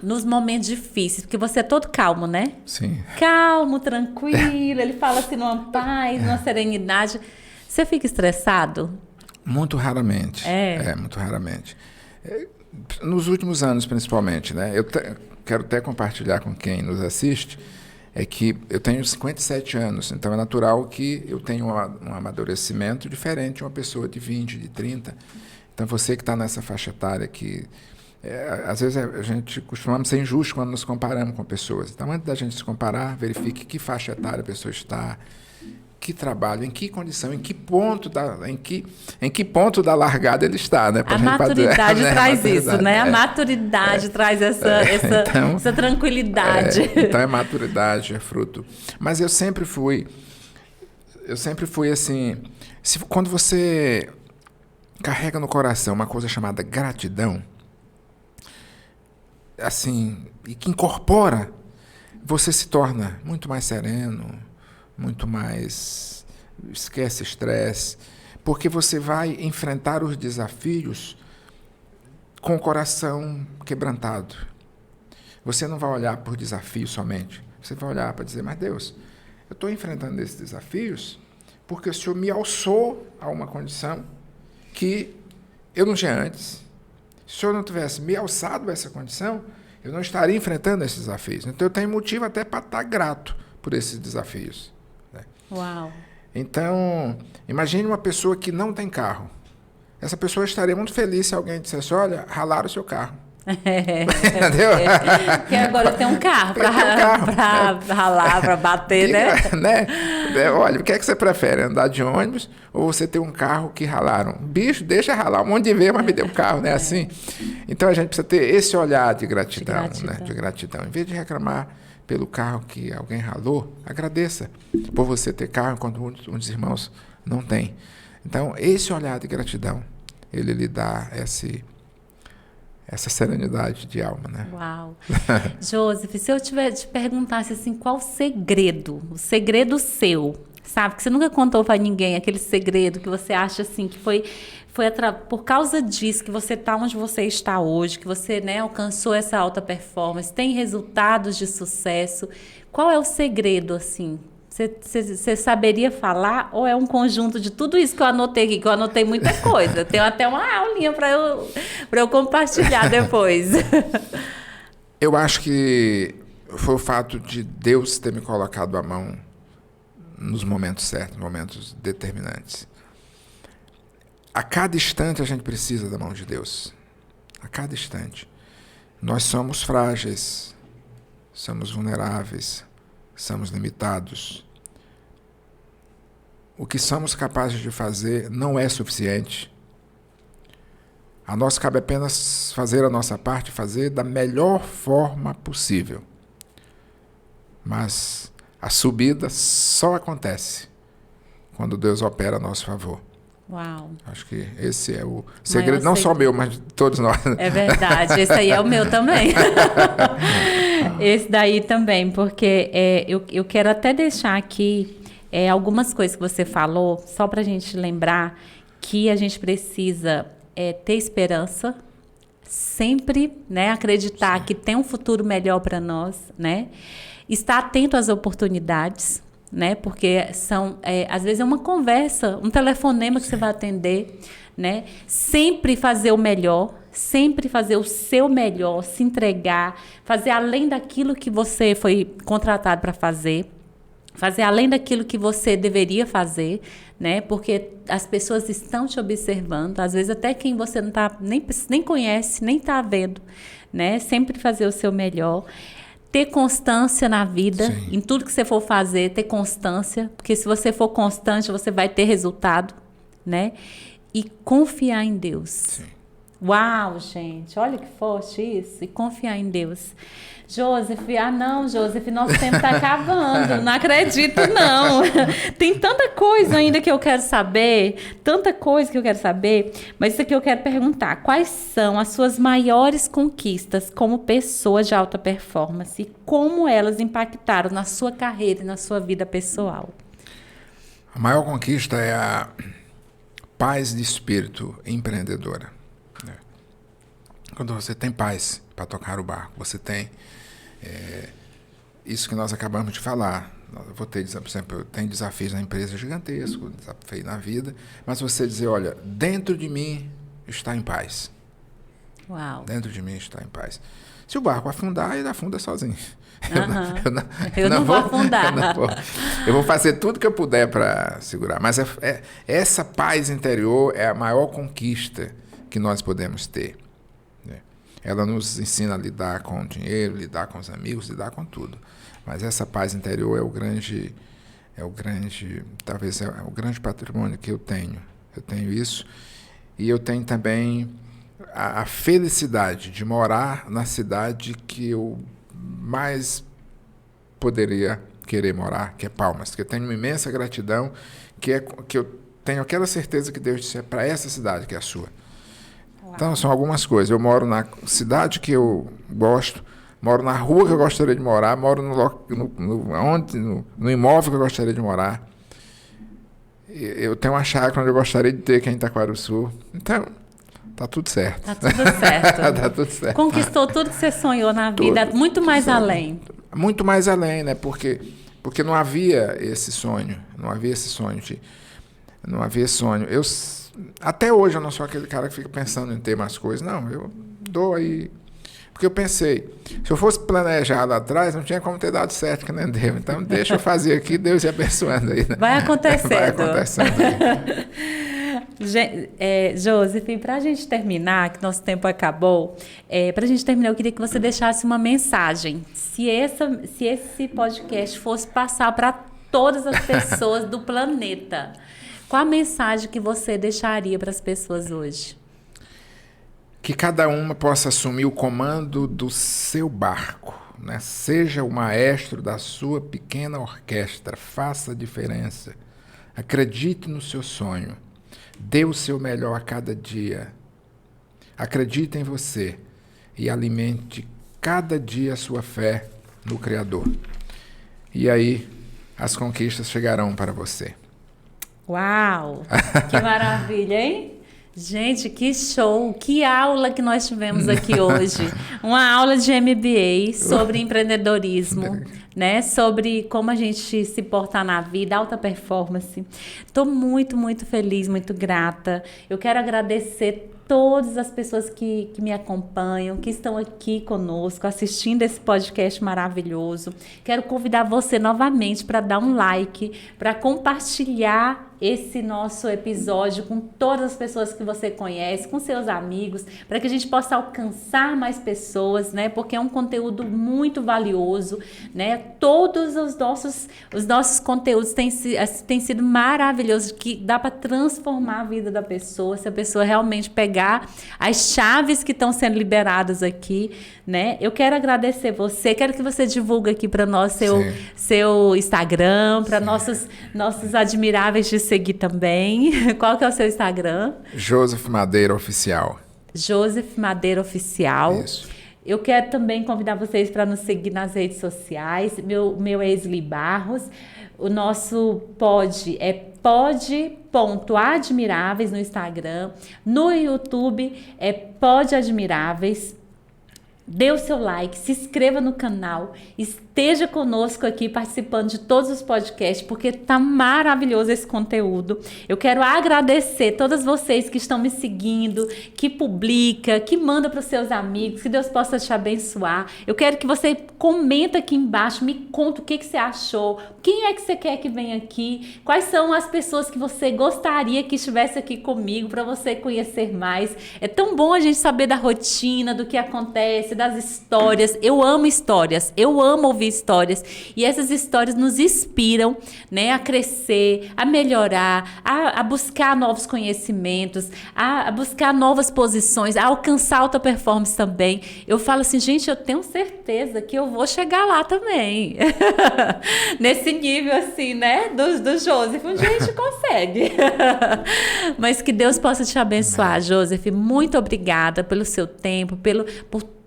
nos momentos difíceis, porque você é todo calmo, né? Sim. Calmo, tranquilo, ele fala assim numa paz, numa serenidade. Você fica estressado? Muito raramente. Muito raramente. Nos últimos anos, principalmente, né? Eu quero até compartilhar com quem nos assiste, é que eu tenho 57 anos, então é natural que eu tenha um amadurecimento diferente de uma pessoa de 20, de 30. Então, você que está nessa faixa etária que... às vezes a gente costumamos ser injusto quando nos comparamos com pessoas. Então, antes da gente se comparar, verifique que faixa etária a pessoa está, que trabalho, em que condição, em que ponto da largada ele está, né? A maturidade traz isso, né? A maturidade traz essa tranquilidade. Então, é maturidade, é fruto. Mas eu sempre fui assim, quando você carrega no coração uma coisa chamada gratidão, assim, e que incorpora, você se torna muito mais sereno, muito mais... esquece estresse, porque você vai enfrentar os desafios com o coração quebrantado. Você não vai olhar por desafio somente, você vai olhar para dizer, mas Deus, eu estou enfrentando esses desafios porque o Senhor me alçou a uma condição que eu não tinha antes. Se o Senhor não tivesse me alçado a essa condição, eu não estaria enfrentando esses desafios. Então, eu tenho motivo até para estar grato por esses desafios. Uau! Então, imagine uma pessoa que não tem carro. Essa pessoa estaria muito feliz se alguém dissesse, olha, ralaram o seu carro. Entendeu? Porque agora tem um carro para ralar, para bater, né? Olha, o que é que você prefere? Andar de ônibus ou você ter um carro que ralaram? Bicho, deixa ralar um monte de vez, mas me dê um carro, né? Assim. Então, a gente precisa ter esse olhar de gratidão. Né? De gratidão. Em vez de reclamar pelo carro que alguém ralou, agradeça por você ter carro enquanto uns irmãos não têm. Então, esse olhar de gratidão, ele lhe dá essa serenidade de alma, né? Uau! Joseph, se eu te perguntasse assim, qual o segredo seu sabe? Que você nunca contou para ninguém, aquele segredo que você acha assim, que foi por causa disso que você está onde você está hoje, que você, né, alcançou essa alta performance, tem resultados de sucesso. Qual é o segredo, assim? Você saberia falar ou é um conjunto de tudo isso que eu anotei aqui, que eu anotei muita coisa. Tenho até uma aulinha para eu compartilhar depois. Eu acho que foi o fato de Deus ter me colocado a mão nos momentos certos, momentos determinantes. A cada instante a gente precisa da mão de Deus. A cada instante. Nós somos frágeis, somos vulneráveis, somos limitados. O que somos capazes de fazer não é suficiente. A nós cabe apenas fazer a nossa parte, fazer da melhor forma possível. Mas a subida só acontece quando Deus opera a nosso favor. Uau. Acho que esse é o segredo, não só meu, mas de todos nós. É verdade, esse aí é o meu também. Esse daí também, porque eu quero até deixar aqui algumas coisas que você falou, só para a gente lembrar que a gente precisa ter esperança, sempre, né, acreditar Sim. que tem um futuro melhor para nós, né? Estar atento às oportunidades, né? Porque às vezes é uma conversa, um telefonema que Sim. você vai atender, né? Sempre fazer o melhor, sempre fazer o seu melhor, se entregar, fazer além daquilo que você foi contratado para fazer além daquilo que você deveria fazer, né? Porque as pessoas estão te observando, às vezes até quem você não tá, nem conhece, nem está vendo, né? Sempre fazer o seu melhor. Ter constância na vida, Sim. em tudo que você for fazer, ter constância, porque se você for constante, você vai ter resultado, né? E confiar em Deus. Sim. Uau, gente, olha que forte isso, e confiar em Deus. Joseph, Joseph, nosso tempo está acabando, não acredito não. Tem tanta coisa ainda que eu quero saber, mas isso aqui eu quero perguntar, quais são as suas maiores conquistas como pessoa de alta performance e como elas impactaram na sua carreira e na sua vida pessoal? A maior conquista é a paz de espírito empreendedora. Quando você tem paz para tocar o barco, você tem isso que nós acabamos de falar. Eu vou ter, por exemplo, eu tenho desafios na empresa gigantescos, desafios na vida, mas você dizer, olha, dentro de mim está em paz. Uau. Dentro de mim está em paz. Se o barco afundar, ele afunda sozinho. Eu não vou afundar. Eu vou fazer tudo que eu puder para segurar. Mas essa paz interior é a maior conquista que nós podemos ter. Ela nos ensina a lidar com o dinheiro, lidar com os amigos, lidar com tudo. Mas essa paz interior talvez é o grande patrimônio que eu tenho. Eu tenho isso. E eu tenho também a felicidade de morar na cidade que eu mais poderia querer morar, que é Palmas. Que eu tenho uma imensa gratidão, que eu tenho aquela certeza que Deus disse para essa cidade que é a sua. Então, são algumas coisas. Eu moro na cidade que eu gosto, moro na rua que eu gostaria de morar, moro no imóvel que eu gostaria de morar. Eu tenho uma chácara onde eu gostaria de ter, que é em Itaquaruçu. Então, tá tudo certo. Tá tudo certo. Tá tudo certo. Conquistou tudo que você sonhou na vida, muito mais além. Muito mais além, né? Porque não havia esse sonho. Não havia sonho. Até hoje eu não sou aquele cara que fica pensando em ter mais coisas. Não, eu dou aí. Porque eu pensei, se eu fosse planejar lá atrás, não tinha como ter dado certo, que nem deu. Então, deixa eu fazer aqui, Deus ia abençoando aí. Né? Vai acontecendo. Vai acontecendo aí. Joseph, para a gente terminar, que nosso tempo acabou, para a gente terminar, eu queria que você deixasse uma mensagem. Se esse podcast fosse passar para todas as pessoas do planeta, qual a mensagem que você deixaria para as pessoas hoje? Que cada uma possa assumir o comando do seu barco, né? Seja o maestro da sua pequena orquestra, faça a diferença. Acredite no seu sonho. Dê o seu melhor a cada dia. Acredite em você e alimente cada dia a sua fé no Criador. E aí as conquistas chegarão para você. Uau! Que maravilha, hein? Gente, que show! Que aula que nós tivemos aqui hoje. Uma aula de MBA sobre empreendedorismo, né? Sobre como a gente se portar na vida, alta performance. Estou muito, muito feliz, muito grata. Eu quero agradecer todas as pessoas que me acompanham, que estão aqui conosco, assistindo esse podcast maravilhoso. Quero convidar você novamente para dar um like, para compartilhar esse nosso episódio com todas as pessoas que você conhece, com seus amigos, para que a gente possa alcançar mais pessoas, né? Porque é um conteúdo muito valioso, né? Todos os nossos conteúdos têm sido maravilhosos, que dá para transformar a vida da pessoa, se a pessoa realmente pegar as chaves que estão sendo liberadas aqui, né? Eu quero agradecer você, quero que você divulgue aqui para nós seu Instagram, para nossos admiráveis de seguir também. Qual que é o seu Instagram? Joseph Madeira Oficial. Joseph Madeira Oficial. Isso. Eu quero também convidar vocês para nos seguir nas redes sociais. Meu é Esli Barros. O nosso pod é pod.admiráveis no Instagram. No YouTube é podadmiráveis. Dê o seu like, se inscreva no canal, esteja conosco aqui participando de todos os podcasts, porque tá maravilhoso esse conteúdo. Eu quero agradecer todas vocês que estão me seguindo, que publica, que manda para os seus amigos, que Deus possa te abençoar. Eu quero que você comenta aqui embaixo, me conta o que você achou, quem é que você quer que venha aqui, quais são as pessoas que você gostaria que estivesse aqui comigo para você conhecer mais. É tão bom a gente saber da rotina, do que acontece, das histórias. Eu amo histórias, eu amo ouvir histórias, e essas histórias nos inspiram, né, a crescer, a melhorar, a buscar novos conhecimentos, a buscar novas posições, a alcançar alta performance também. Eu falo assim, gente, eu tenho certeza que eu vou chegar lá também. Nesse nível assim, né, do Joseph, a gente consegue. Mas que Deus possa te abençoar, Joseph. Muito obrigada pelo seu tempo, por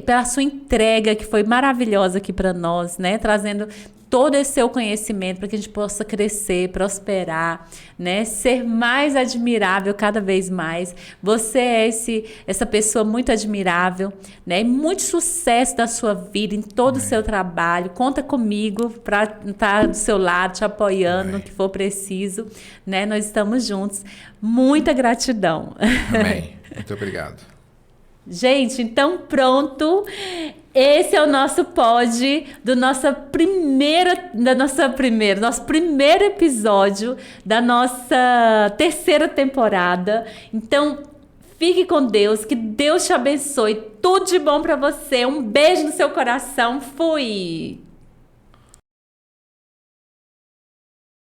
pela sua entrega, que foi maravilhosa aqui para nós, né? Trazendo todo esse seu conhecimento para que a gente possa crescer, prosperar, né? Ser mais admirável cada vez mais. Você é essa pessoa muito admirável, né? E muito sucesso da sua vida, em todo o seu trabalho. Conta comigo para estar do seu lado, te apoiando no que for preciso, né? Nós estamos juntos. Muita gratidão. Amém. Muito obrigado. Gente, então pronto. Esse é o nosso pod nosso primeiro episódio da nossa terceira temporada. Então, fique com Deus, que Deus te abençoe. Tudo de bom para você. Um beijo no seu coração. Fui!